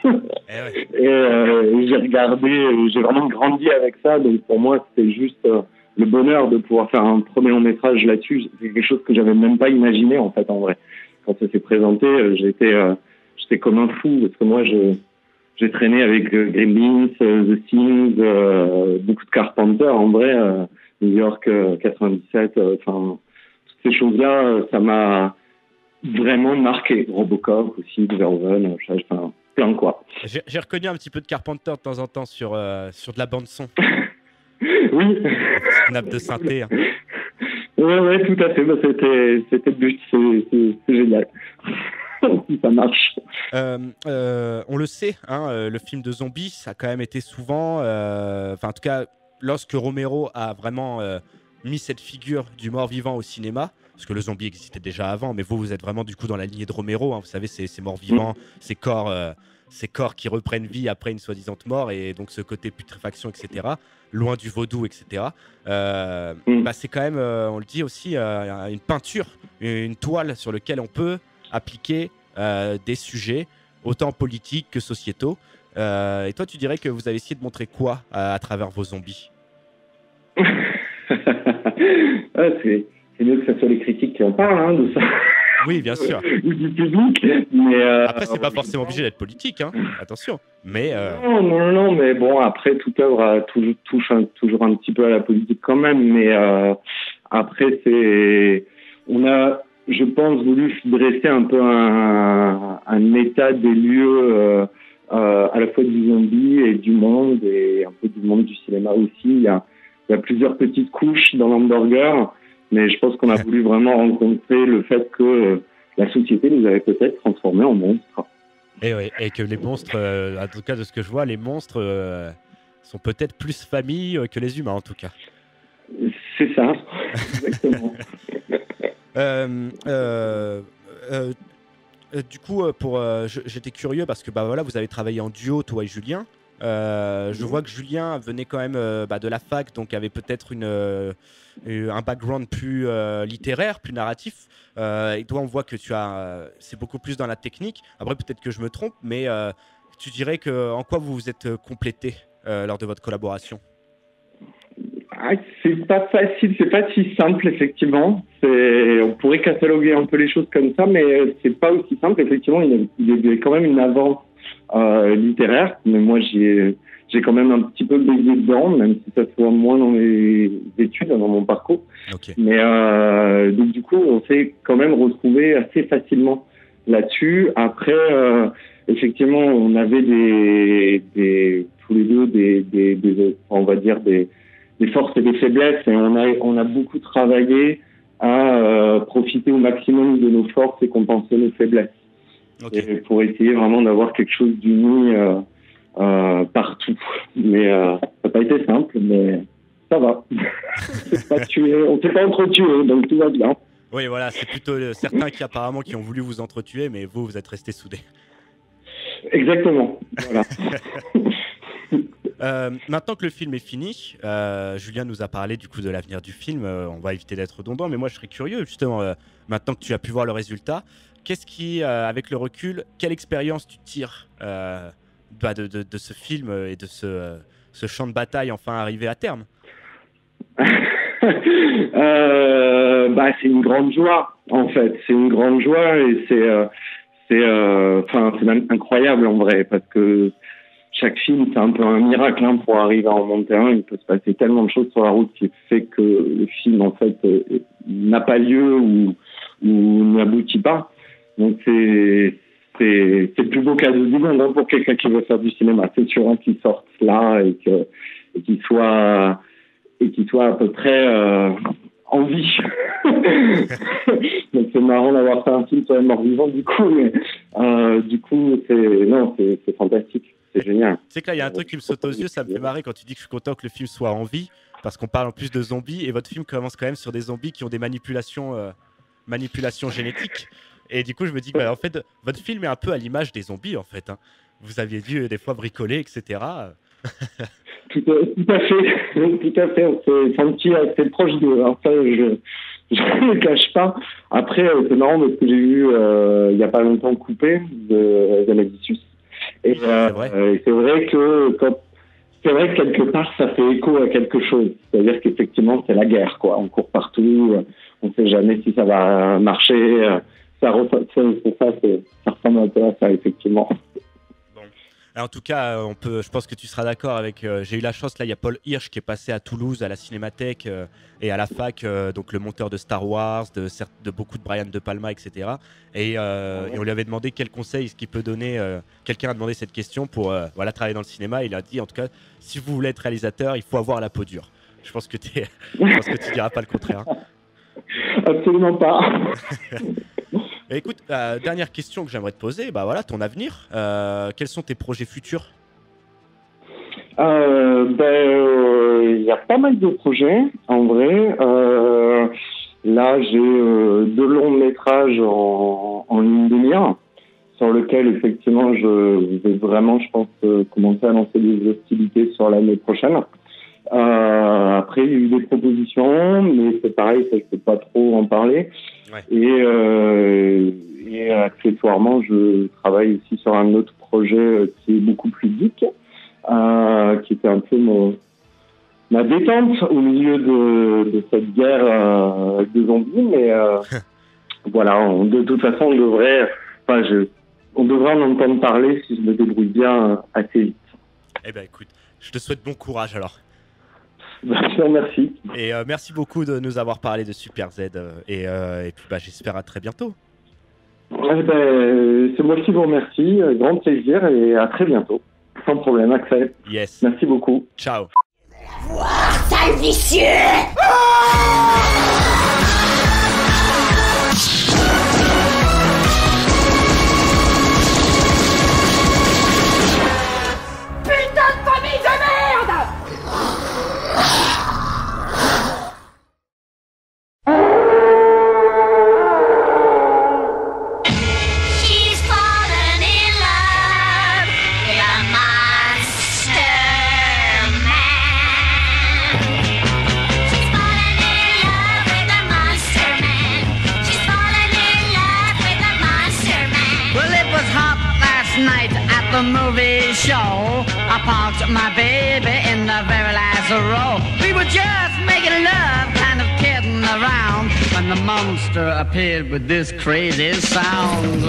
Et j'ai regardé, j'ai vraiment grandi avec ça. Donc pour moi, c'était juste le bonheur de pouvoir faire un premier long métrage là-dessus. C'est quelque chose que j'avais même pas imaginé en fait en vrai. Quand ça s'est présenté, j'étais comme un fou parce que moi j'ai traîné avec Gremlins, The Things, beaucoup de Carpenter en vrai, New York 97, enfin toutes ces choses-là, ça m'a vraiment marqué. Robocop aussi, Verhoeven, enfin plein quoi. J'ai reconnu un petit peu de Carpenter de temps en temps sur de la bande son. Oui. Nappe de synthé. Hein. Ouais, tout à fait. Bah, c'était le but. C'est génial. Si ça marche. On le sait, hein, le film de zombies, ça a quand même été souvent, en tout cas, lorsque Romero a vraiment mis cette figure du mort-vivant au cinéma, parce que le zombie existait déjà avant, mais vous êtes vraiment du coup dans la lignée de Romero, hein, vous savez, ces morts-vivants, ces corps ces corps qui reprennent vie après une soi-disant mort, et donc ce côté putréfaction, etc., loin du vaudou, etc. C'est quand même, on le dit aussi, une peinture, une toile sur laquelle on peut appliquer des sujets, autant politiques que sociétaux. Et toi, tu dirais que vous avez essayé de montrer quoi à travers vos zombies? C'est mieux que ce soit les critiques qui en parlent de ça. Oui, bien sûr. Ou du public. Mais, après, c'est pas forcément obligé d'être politique, hein. Attention. Mais non, mais bon, après, toute œuvre touche toujours un petit peu à la politique quand même. Mais après, on a, je pense, voulu dresser un peu un état des lieux à la fois du zombie et du monde, et un peu du monde du cinéma aussi. Il y a plusieurs petites couches dans l'hamburger. Mais je pense qu'on a voulu vraiment rencontrer le fait que la société nous avait peut-être transformés en monstres. Et que les monstres, en tout cas de ce que je vois, les monstres sont peut-être plus famille que les humains en tout cas. C'est ça, exactement. Du coup, j'étais curieux parce que voilà, vous avez travaillé en duo, toi et Julien. Je vois que Julien venait quand même de la fac, donc avait peut-être un background plus littéraire, plus narratif. Et toi, on voit que c'est beaucoup plus dans la technique. Après, peut-être que je me trompe, mais tu dirais en quoi vous vous êtes complété lors de votre collaboration? C'est pas facile, c'est pas si simple, effectivement. On pourrait cataloguer un peu les choses comme ça, mais c'est pas aussi simple. Effectivement, il y a quand même une avance littéraire, mais moi j'ai quand même un petit peu baigné dedans, même si ça soit moins dans mes études, dans mon parcours. Okay. Mais donc du coup, on s'est quand même retrouvé assez facilement là-dessus. Après, effectivement, on avait tous les deux on va dire des forces et des faiblesses, et on a beaucoup travaillé à profiter au maximum de nos forces et compenser nos faiblesses. Okay. Et pour essayer vraiment d'avoir quelque chose d'uni partout. Mais ça n'a pas été simple, mais ça va. On s'est pas entretués, donc tout va bien. Oui, voilà, c'est plutôt certains qui ont voulu vous entretuer, mais vous êtes restés soudés. Exactement, voilà. Maintenant que le film est fini, Julien nous a parlé du coup de l'avenir du film. On va éviter d'être redondant, mais moi je serais curieux justement, maintenant que tu as pu voir le résultat, qu'est-ce qui, avec le recul, quelle expérience tu tires de ce film et de ce champ de bataille enfin arrivé à terme? C'est une grande joie, en fait. C'est une grande joie, et c'est même incroyable en vrai, parce que chaque film, c'est un peu un miracle pour arriver à en monter un. Il peut se passer tellement de choses sur la route qui fait que le film, en fait, n'a pas lieu ou n'aboutit pas. Donc c'est le plus beau cadeau du monde pour quelqu'un qui veut faire du cinéma. C'est sûr qu'il sorte là et qu'il soit à peu près en vie. Donc c'est marrant d'avoir fait un film sur les morts vivants du coup, mais c'est fantastique. C'est génial. C'est que là, il y a un truc qui me saute aux yeux, ça me fait marrer quand tu dis que je suis content que le film soit en vie, parce qu'on parle en plus de zombies, et votre film commence quand même sur des zombies qui ont des manipulations génétiques. Et du coup, je me dis que en fait, votre film est un peu à l'image des zombies, en fait. Vous aviez dû des fois bricoler, etc. Tout à fait. On s'est senti assez proche d'eux. Ça, je ne le cache pas. Après, c'est marrant parce que j'ai vu il n'y a pas longtemps Coupé de Zanavicius. Et c'est vrai que quelque part ça fait écho à quelque chose. C'est-à-dire qu'effectivement c'est la guerre, quoi. On court partout, on ne sait jamais si ça va marcher. Ça ressemble un peu à ça, effectivement. En tout cas, je pense que tu seras d'accord avec. J'ai eu la chance, là, il y a Paul Hirsch qui est passé à Toulouse, à la Cinémathèque et à la fac, donc le monteur de Star Wars, de beaucoup de Brian De Palma, etc. Et on lui avait demandé quel conseil est-ce qu'il peut donner. Quelqu'un a demandé cette question pour travailler dans le cinéma. Il a dit, en tout cas, si vous voulez être réalisateur, il faut avoir la peau dure. Je pense que tu diras pas le contraire. Absolument pas. Écoute, dernière question que j'aimerais te poser, ton avenir, quels sont tes projets futurs? Il y a pas mal de projets, en vrai. Là, j'ai 2 longs métrages en ligne de mire. sur lequel effectivement je vais vraiment, je pense, commencer à lancer des hostilités sur l'année prochaine. Après, il y a eu des propositions, mais c'est pareil, ça, je peux pas trop en parler. Ouais. Et accessoirement, je travaille aussi sur un autre projet qui est beaucoup plus geek, qui était un peu ma détente au milieu de cette guerre de zombies. Mais voilà, de toute façon, on devrait en entendre parler si je me débrouille bien assez vite. Eh ben écoute, je te souhaite bon courage alors. Merci. Et merci beaucoup de nous avoir parlé de Super Z. Et puis j'espère à très bientôt. C'est moi qui vous remercie. Grand plaisir et à très bientôt. Sans problème, Axel. Yes. Merci beaucoup. Ciao. Sale vicieux! Putain de famille de merde! She's fallen in love with a monster man. She's fallen in love with a monster man. She's fallen in love with a monster man. Well, it was hot last night at the movie show. I parked my baby in the very last row. We were just making love, kind of kidding around, when the monster appeared with this crazy sound.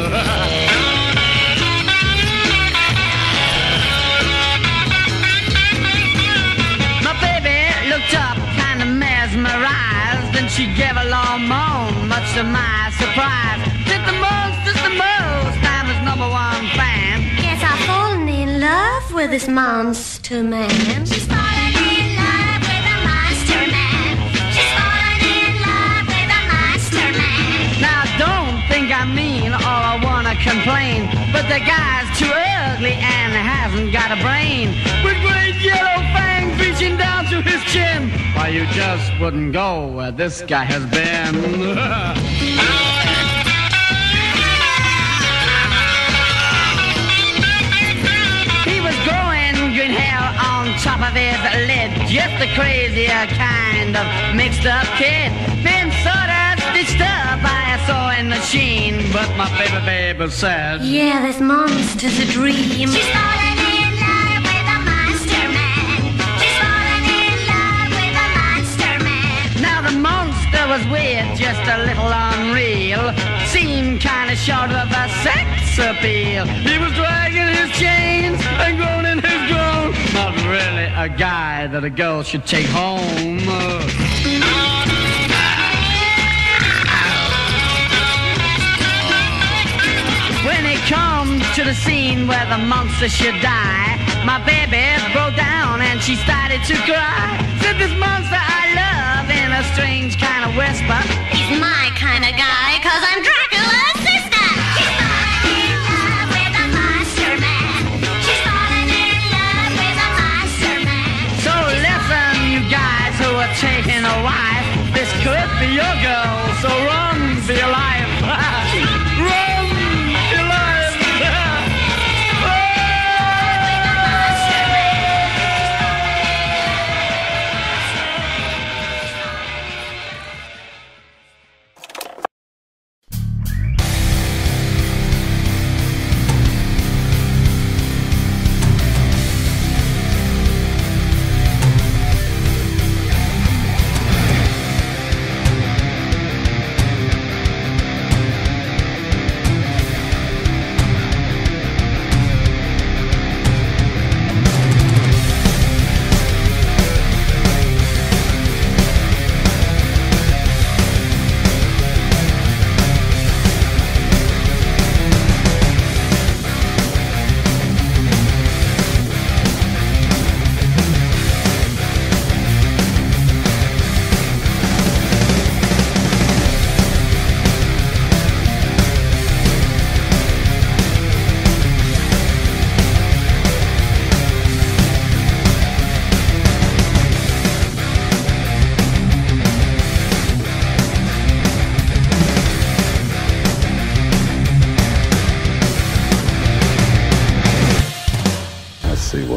My baby looked up, kind of mesmerized, and she gave a long moan, much to my surprise. Did the monster's the most, I'm his #1 fan. Yes, I've fallen in love with this monster man. She's fallen in love with a monster man. She's fallen in love with a monster man. Now don't think I mean or I wanna complain, but the guy's too ugly and hasn't got a brain. With great yellow fangs reaching down to his chin, why you just wouldn't go where this guy has been. He was growing green hair on top of his lid, just a crazier kind of mixed up kid. Been sort of stitched up by a sewing machine, but my baby said, Yeah, this monster's a dream. She's fallen in love with a monster man. She's fallen in love with a monster man. Now the monster was weird, just a little unreal. Seemed kinda short of a sex appeal. He was dragging his chains and groaning his groan. Not really a guy that a girl should take home. When it comes to the scene where the monster should die, my baby broke down and she started to cry. Said, this monster I love, in a strange kind of whisper, He's my kind of guy, 'cause I'm Dracula's sister. She's fallen in love with a monster man. She's fallen in love with a monster man. so listen, you guys who are taking a wife, this could be your girl, so run for your life. Run for your life.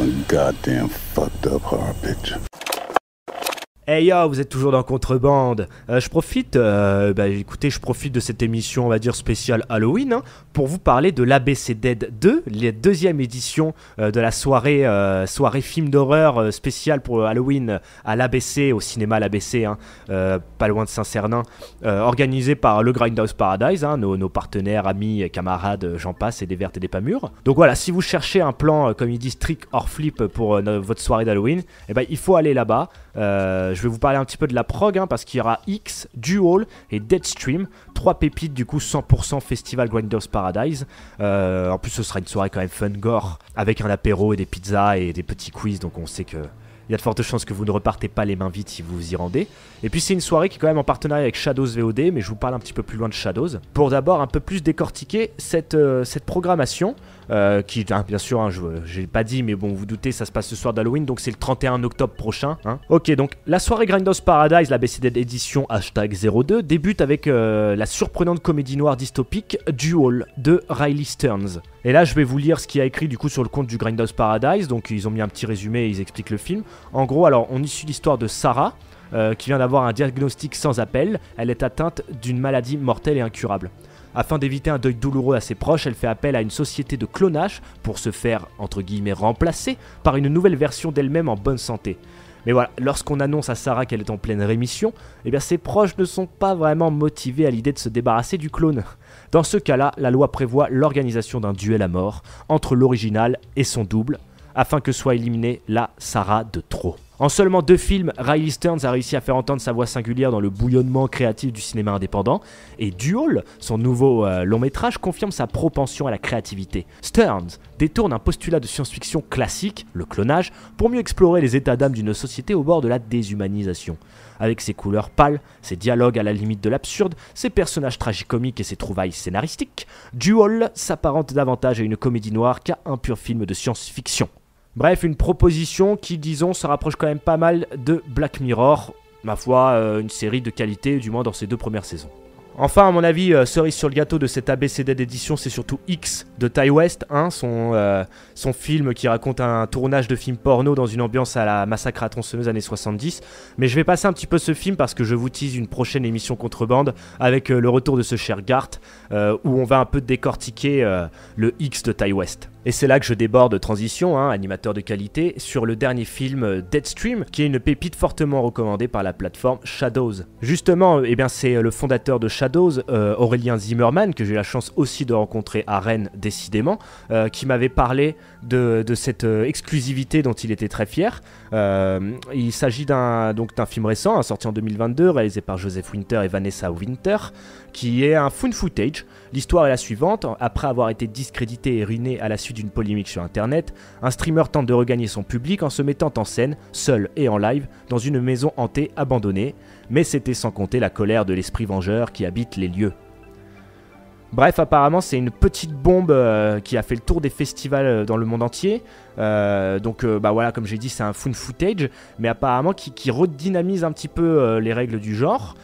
one goddamn fucked up horror picture. Hey yo, vous êtes toujours dans Contrebande. Je profite de cette émission, on va dire spéciale Halloween, hein, pour vous parler de l'ABC Dead 2, la deuxième édition de la soirée film d'horreur spéciale pour Halloween à l'ABC, au cinéma l'ABC, hein, pas loin de Saint-Cernin, organisée par le Grindhouse Paradise, hein, nos partenaires, amis, camarades, j'en passe, et des vertes et des pas mûres. Donc voilà, si vous cherchez un plan, comme ils disent, trick or flip pour votre soirée d'Halloween, eh ben, il faut aller là-bas. Je vais vous parler un petit peu de la prog, hein, parce qu'il y aura X, Dual et Deadstream, 3 pépites du coup 100% Festival Grindhouse Paradise. En plus ce sera une soirée quand même fun gore, avec un apéro et des pizzas et des petits quiz, donc on sait que il y a de fortes chances que vous ne repartez pas les mains vides si vous vous y rendez. Et puis c'est une soirée qui est quand même en partenariat avec Shadows VOD, mais je vous parle un petit peu plus loin de Shadows, pour d'abord un peu plus décortiquer cette programmation, qui, hein, bien sûr, hein, j'ai pas dit, mais bon, vous doutez, ça se passe ce soir d'Halloween, donc c'est le 31 octobre prochain. Hein. Ok, donc la soirée Grindhouse Paradise, la BCD édition #02, débute avec la surprenante comédie noire dystopique Dual de Riley Stearns. Et là, je vais vous lire ce qu'il y a écrit du coup sur le compte du Grindhouse Paradise, donc ils ont mis un petit résumé et ils expliquent le film. En gros, alors, on issue l'histoire de Sarah, qui vient d'avoir un diagnostic sans appel. Elle est atteinte d'une maladie mortelle et incurable. Afin d'éviter un deuil douloureux à ses proches, elle fait appel à une société de clonage pour se faire, entre guillemets, remplacer par une nouvelle version d'elle-même en bonne santé. Mais voilà, lorsqu'on annonce à Sarah qu'elle est en pleine rémission, eh bien ses proches ne sont pas vraiment motivés à l'idée de se débarrasser du clone. Dans ce cas-là, la loi prévoit l'organisation d'un duel à mort entre l'original et son double, afin que soit éliminée la Sarah de trop. En seulement 2 films, Riley Stearns a réussi à faire entendre sa voix singulière dans le bouillonnement créatif du cinéma indépendant, et Dual, son nouveau long métrage, confirme sa propension à la créativité. Stearns détourne un postulat de science-fiction classique, le clonage, pour mieux explorer les états d'âme d'une société au bord de la déshumanisation. Avec ses couleurs pâles, ses dialogues à la limite de l'absurde, ses personnages tragicomiques et ses trouvailles scénaristiques, Dual s'apparente davantage à une comédie noire qu'à un pur film de science-fiction. Bref, une proposition qui, disons, se rapproche quand même pas mal de Black Mirror, ma foi, une série de qualité, du moins dans ses 2 premières saisons. Enfin, à mon avis, cerise sur le gâteau de cette ABCD d'édition, c'est surtout X de Ty West, hein, son film qui raconte un tournage de film porno dans une ambiance à la Massacre à tronçonneuse années 70. Mais je vais passer un petit peu ce film parce que je vous tease une prochaine émission Contrebande avec le retour de ce cher Garth, où on va un peu décortiquer le X de Ty West. Et c'est là que je déborde de transition, hein, animateur de qualité, sur le dernier film Deadstream, qui est une pépite fortement recommandée par la plateforme Shadows. Justement, eh bien, c'est le fondateur de Shadows, Aurélien Zimmerman, que j'ai eu la chance aussi de rencontrer à Rennes, décidément, qui m'avait parlé de cette exclusivité dont il était très fier. Il s'agit d'un film récent, sorti en 2022, réalisé par Joseph Winter et Vanessa Winter, qui est un found footage. L'histoire est la suivante: après avoir été discrédité et ruiné à la suite d'une polémique sur internet, un streamer tente de regagner son public en se mettant en scène, seul et en live, dans une maison hantée abandonnée, mais c'était sans compter la colère de l'esprit vengeur qui habite les lieux. Bref, apparemment c'est une petite bombe qui a fait le tour des festivals dans le monde entier. Voilà, comme j'ai dit, c'est un found footage, mais apparemment qui redynamise un petit peu les règles du genre.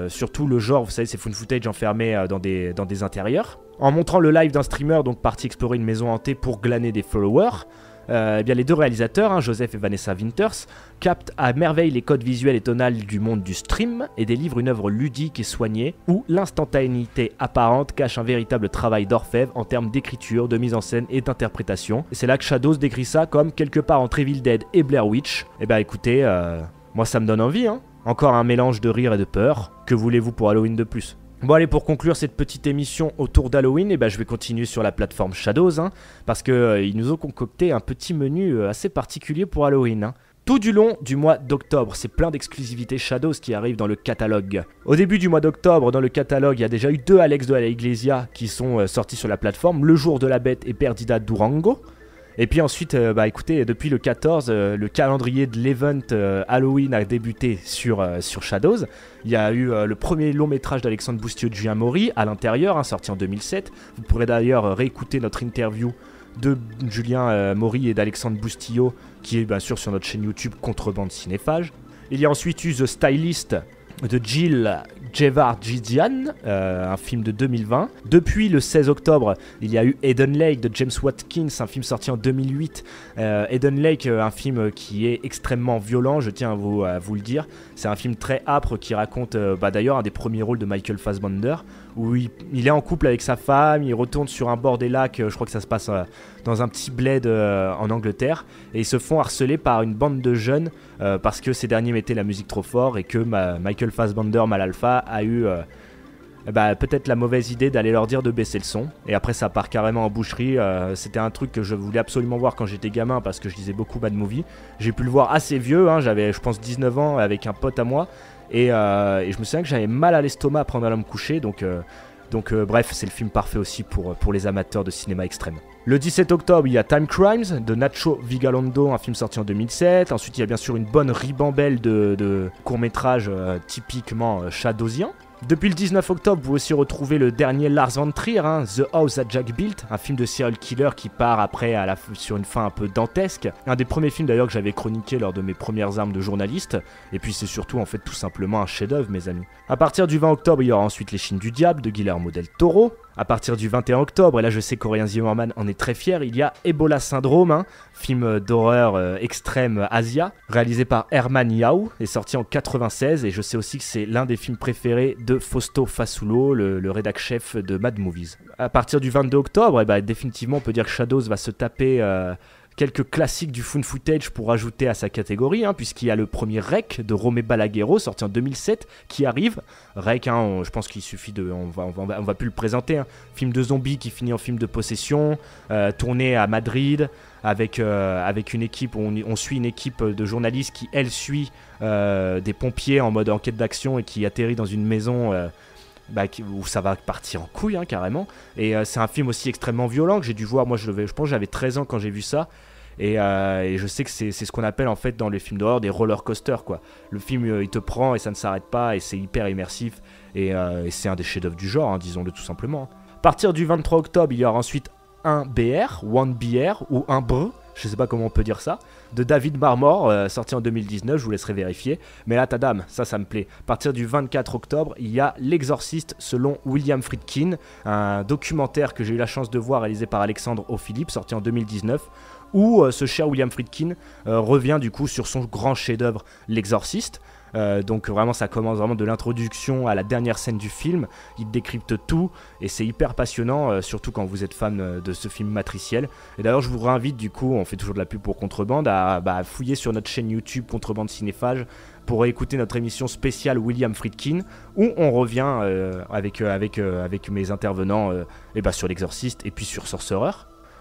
Surtout le genre, vous savez, c'est found footage enfermé dans des intérieurs. En montrant le live d'un streamer donc parti explorer une maison hantée pour glaner des followers, bien les 2 réalisateurs, hein, Joseph et Vanessa Winters, captent à merveille les codes visuels et tonals du monde du stream et délivrent une œuvre ludique et soignée où l'instantanéité apparente cache un véritable travail d'orfèvre en termes d'écriture, de mise en scène et d'interprétation. Et c'est là que Shadows décrit ça comme quelque part entre Evil Dead et Blair Witch. Et bah écoutez, moi ça me donne envie, hein. Encore un mélange de rire et de peur. Que voulez-vous pour Halloween de plus ? Bon allez, pour conclure cette petite émission autour d'Halloween, je vais continuer sur la plateforme Shadows, hein, parce qu'ils nous ont concocté un petit menu assez particulier pour Halloween. Hein. Tout du long du mois d'octobre, c'est plein d'exclusivités Shadows qui arrivent dans le catalogue. Au début du mois d'octobre, dans le catalogue, il y a déjà eu 2 Alex de la Iglesia qui sont sortis sur la plateforme, Le Jour de la Bête et Perdida Durango. Et puis ensuite, écoutez, depuis le 14, le calendrier de l'event Halloween a débuté sur Shadows. Il y a eu le premier long métrage d'Alexandre Boustillot de Julien Maury à l'intérieur, hein, sorti en 2007. Vous pourrez d'ailleurs réécouter notre interview de Julien Maury et d'Alexandre Boustillot, qui est bien sûr sur notre chaîne YouTube Contrebande Cinéphage. Il y a ensuite eu The Stylist, de Jill Gevargizian, un film de 2020. Depuis le 16 octobre, il y a eu Eden Lake de James Watkins, un film sorti en 2008. Eden Lake, un film qui est extrêmement violent, je tiens à vous le dire. C'est un film très âpre qui raconte d'ailleurs un des premiers rôles de Michael Fassbender, où il est en couple avec sa femme, il retourne sur un bord des lacs, je crois que ça se passe dans un petit bled en Angleterre, et ils se font harceler par une bande de jeunes parce que ces derniers mettaient la musique trop fort et que Michael Fassbender, mal alpha, a eu peut-être la mauvaise idée d'aller leur dire de baisser le son, et après ça part carrément en boucherie. C'était un truc que je voulais absolument voir quand j'étais gamin parce que je lisais beaucoup Bad Movie. J'ai pu le voir assez vieux, j'avais je pense 19 ans avec un pote à moi, et je me souviens que j'avais mal à l'estomac après en allant me coucher, donc bref, c'est le film parfait aussi pour les amateurs de cinéma extrême. Le 17 octobre, il y a Time Crimes de Nacho Vigalondo, un film sorti en 2007. Ensuite, il y a bien sûr une bonne ribambelle de courts-métrages typiquement shadowsiens. Depuis le 19 octobre, vous aussi retrouvez le dernier Lars von Trier, The House That Jack Built, un film de serial killer qui part après sur une fin un peu dantesque. Un des premiers films d'ailleurs que j'avais chroniqué lors de mes premières armes de journaliste. Et puis c'est surtout en fait tout simplement un chef-d'œuvre, mes amis. À partir du 20 octobre, il y aura ensuite Les Chines du Diable de Guillermo del Toro. À partir du 21 octobre, et là je sais qu'Aurélien Zimmerman en est très fier, il y a Ebola Syndrome, film d'horreur extrême Asia, réalisé par Herman Yao, et sorti en 96, et je sais aussi que c'est l'un des films préférés de Fausto Fasulo, le rédac chef de Mad Movies. À partir du 22 octobre, définitivement on peut dire que Shadows va se taper quelques classiques du found footage pour ajouter à sa catégorie, puisqu'il y a le premier Rec de Romé Balaguerro, sorti en 2007, qui arrive. Rec, je pense qu'il suffit de... On va plus le présenter. Film de zombies qui finit en film de possession, tourné à Madrid, avec une équipe, on suit une équipe de journalistes qui, elle, suit des pompiers en mode enquête d'action et qui atterrit dans une maison... où ça va partir en couille carrément, et c'est un film aussi extrêmement violent que j'ai dû voir. Moi je pense que j'avais 13 ans quand j'ai vu ça, et je sais que c'est ce qu'on appelle en fait dans les films d'horreur des roller coasters quoi. Le film il te prend et ça ne s'arrête pas, et c'est hyper immersif, et c'est un des chefs-d'œuvre du genre, disons-le tout simplement. À partir du 23 octobre, il y aura ensuite un BR, One BR, ou un BR, je sais pas comment on peut dire ça, de David Marmor, sorti en 2019, je vous laisserai vérifier. Mais là, tadam, ça me plaît. À partir du 24 octobre, il y a L'Exorciste selon William Friedkin, un documentaire que j'ai eu la chance de voir réalisé par Alexandre O'Philippe, sorti en 2019, où ce cher William Friedkin revient du coup sur son grand chef-d'œuvre L'Exorciste. Donc vraiment ça commence vraiment de l'introduction à la dernière scène du film, il décrypte tout et c'est hyper passionnant, surtout quand vous êtes fan de ce film matriciel. Et d'ailleurs je vous réinvite, du coup on fait toujours de la pub pour Contrebande, à fouiller sur notre chaîne YouTube Contrebande Cinéphage pour écouter notre émission spéciale William Friedkin, où on revient avec mes intervenants sur L'Exorciste et puis sur Sorcerer.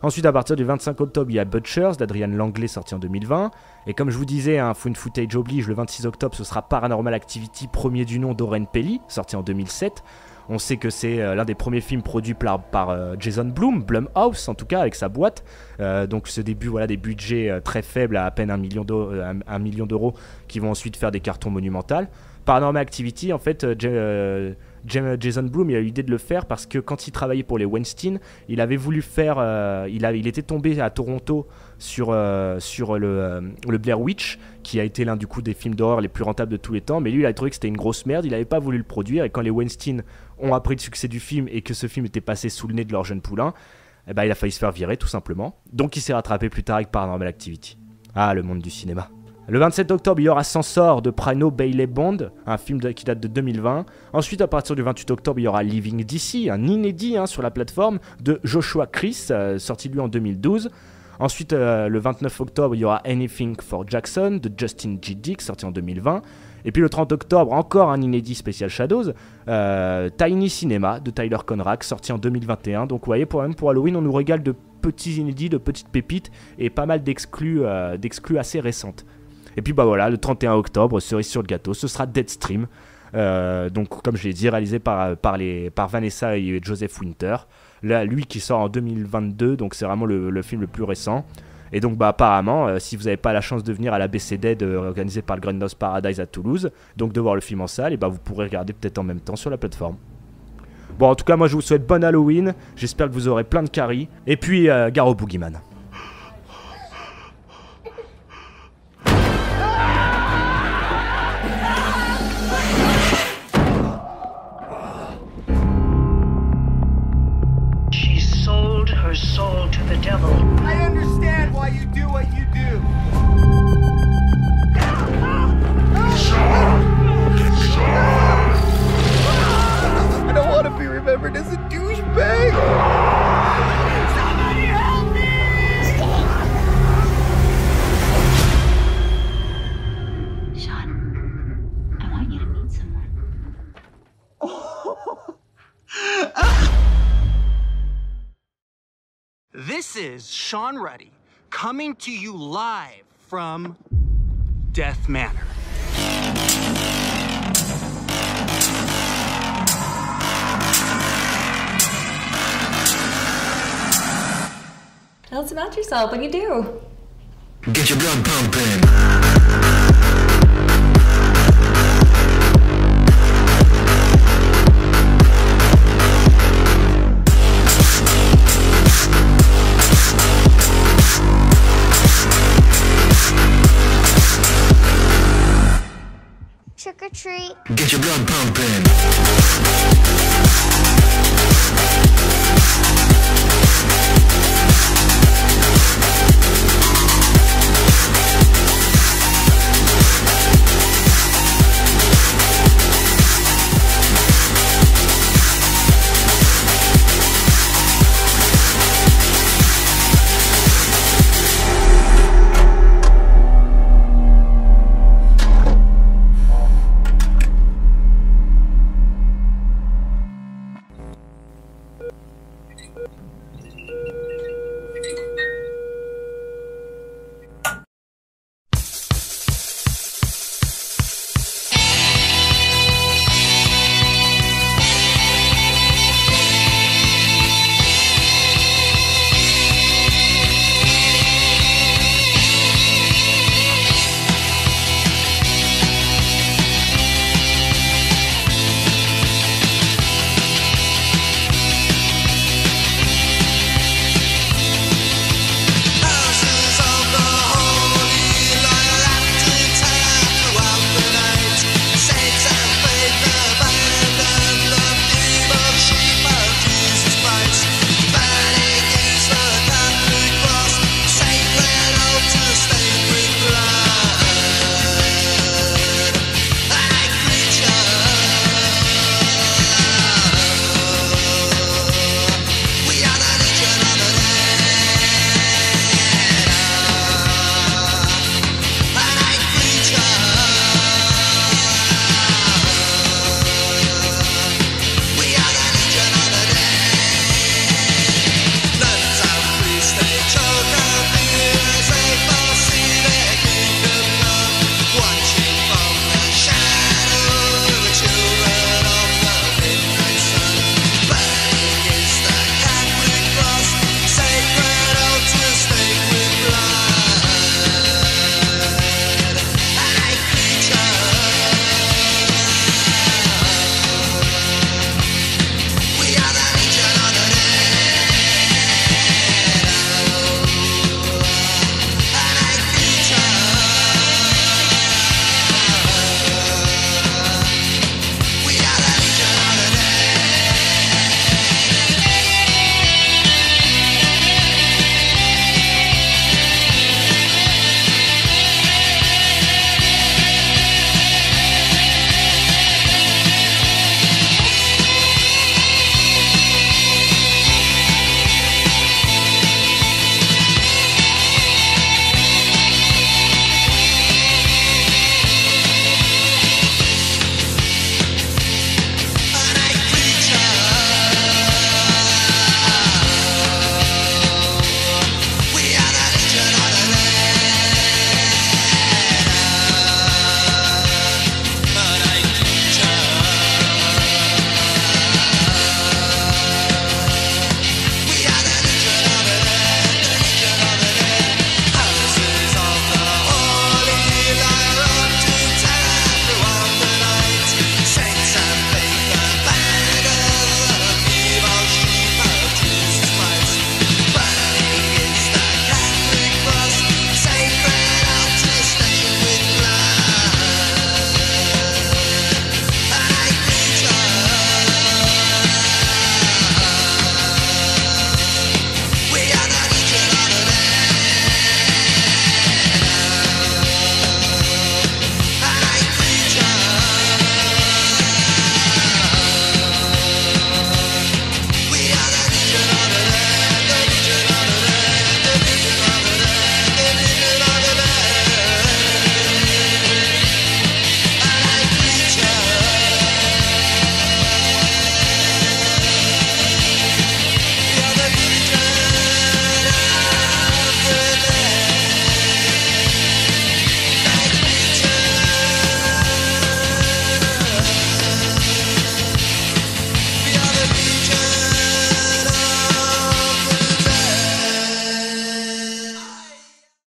Ensuite, à partir du 25 octobre, il y a Butchers d'Adrian Langlais, sorti en 2020. Et comme je vous disais, un found footage oblige, le 26 octobre, ce sera Paranormal Activity, premier du nom d'Oren Peli, sorti en 2007. On sait que c'est l'un des premiers films produits par Jason Blumhouse en tout cas, avec sa boîte. Donc ce début, des budgets très faibles, à peine 1 million d'euros, qui vont ensuite faire des cartons monumentaux. Paranormal Activity, en fait, Jason Blum, il a eu l'idée de le faire parce que quand il travaillait pour les Weinstein, il avait voulu faire... il était tombé à Toronto sur le Blair Witch, qui a été l'un du coup des films d'horreur les plus rentables de tous les temps, mais lui il a trouvé que c'était une grosse merde, il n'avait pas voulu le produire, et quand les Weinstein ont appris le succès du film et que ce film était passé sous le nez de leur jeune poulain, il a failli se faire virer tout simplement. Donc il s'est rattrapé plus tard avec Paranormal Activity. Ah, le monde du cinéma. Le 27 octobre, il y aura Censor de Prano Bailey Bond, un film qui date de 2020. Ensuite, à partir du 28 octobre, il y aura Living DC, un inédit sur la plateforme de Joshua Chris, sorti lui en 2012. Ensuite, le 29 octobre, il y aura Anything for Jackson de Justin G. Dick, sorti en 2020. Et puis le 30 octobre, encore un inédit spécial Shadows, Tiny Cinema de Tyler Conrack, sorti en 2021. Donc vous voyez, pour Halloween, on nous régale de petits inédits, de petites pépites et pas mal d'exclus assez récentes. Et puis le 31 octobre, cerise sur le gâteau, ce sera Deadstream. Donc comme je l'ai dit, réalisé par Vanessa et Joseph Winter. Là, lui qui sort en 2022, donc c'est vraiment le film le plus récent. Et donc apparemment, si vous n'avez pas la chance de venir à la BC Dead organisée par le Grindhouse Paradise à Toulouse, donc de voir le film en salle, et vous pourrez regarder peut-être en même temps sur la plateforme. Bon, en tout cas, moi je vous souhaite bon Halloween, j'espère que vous aurez plein de caries, et puis gare au Boogeyman. her soul to the devil. I understand why you do what you do. I don't want to be remembered as a douchebag. Somebody help me! Sean, I want you to meet someone. This is Sean Ruddy coming to you live from Death Manor. Tell us about yourself. What do you do? Get your blood pumping.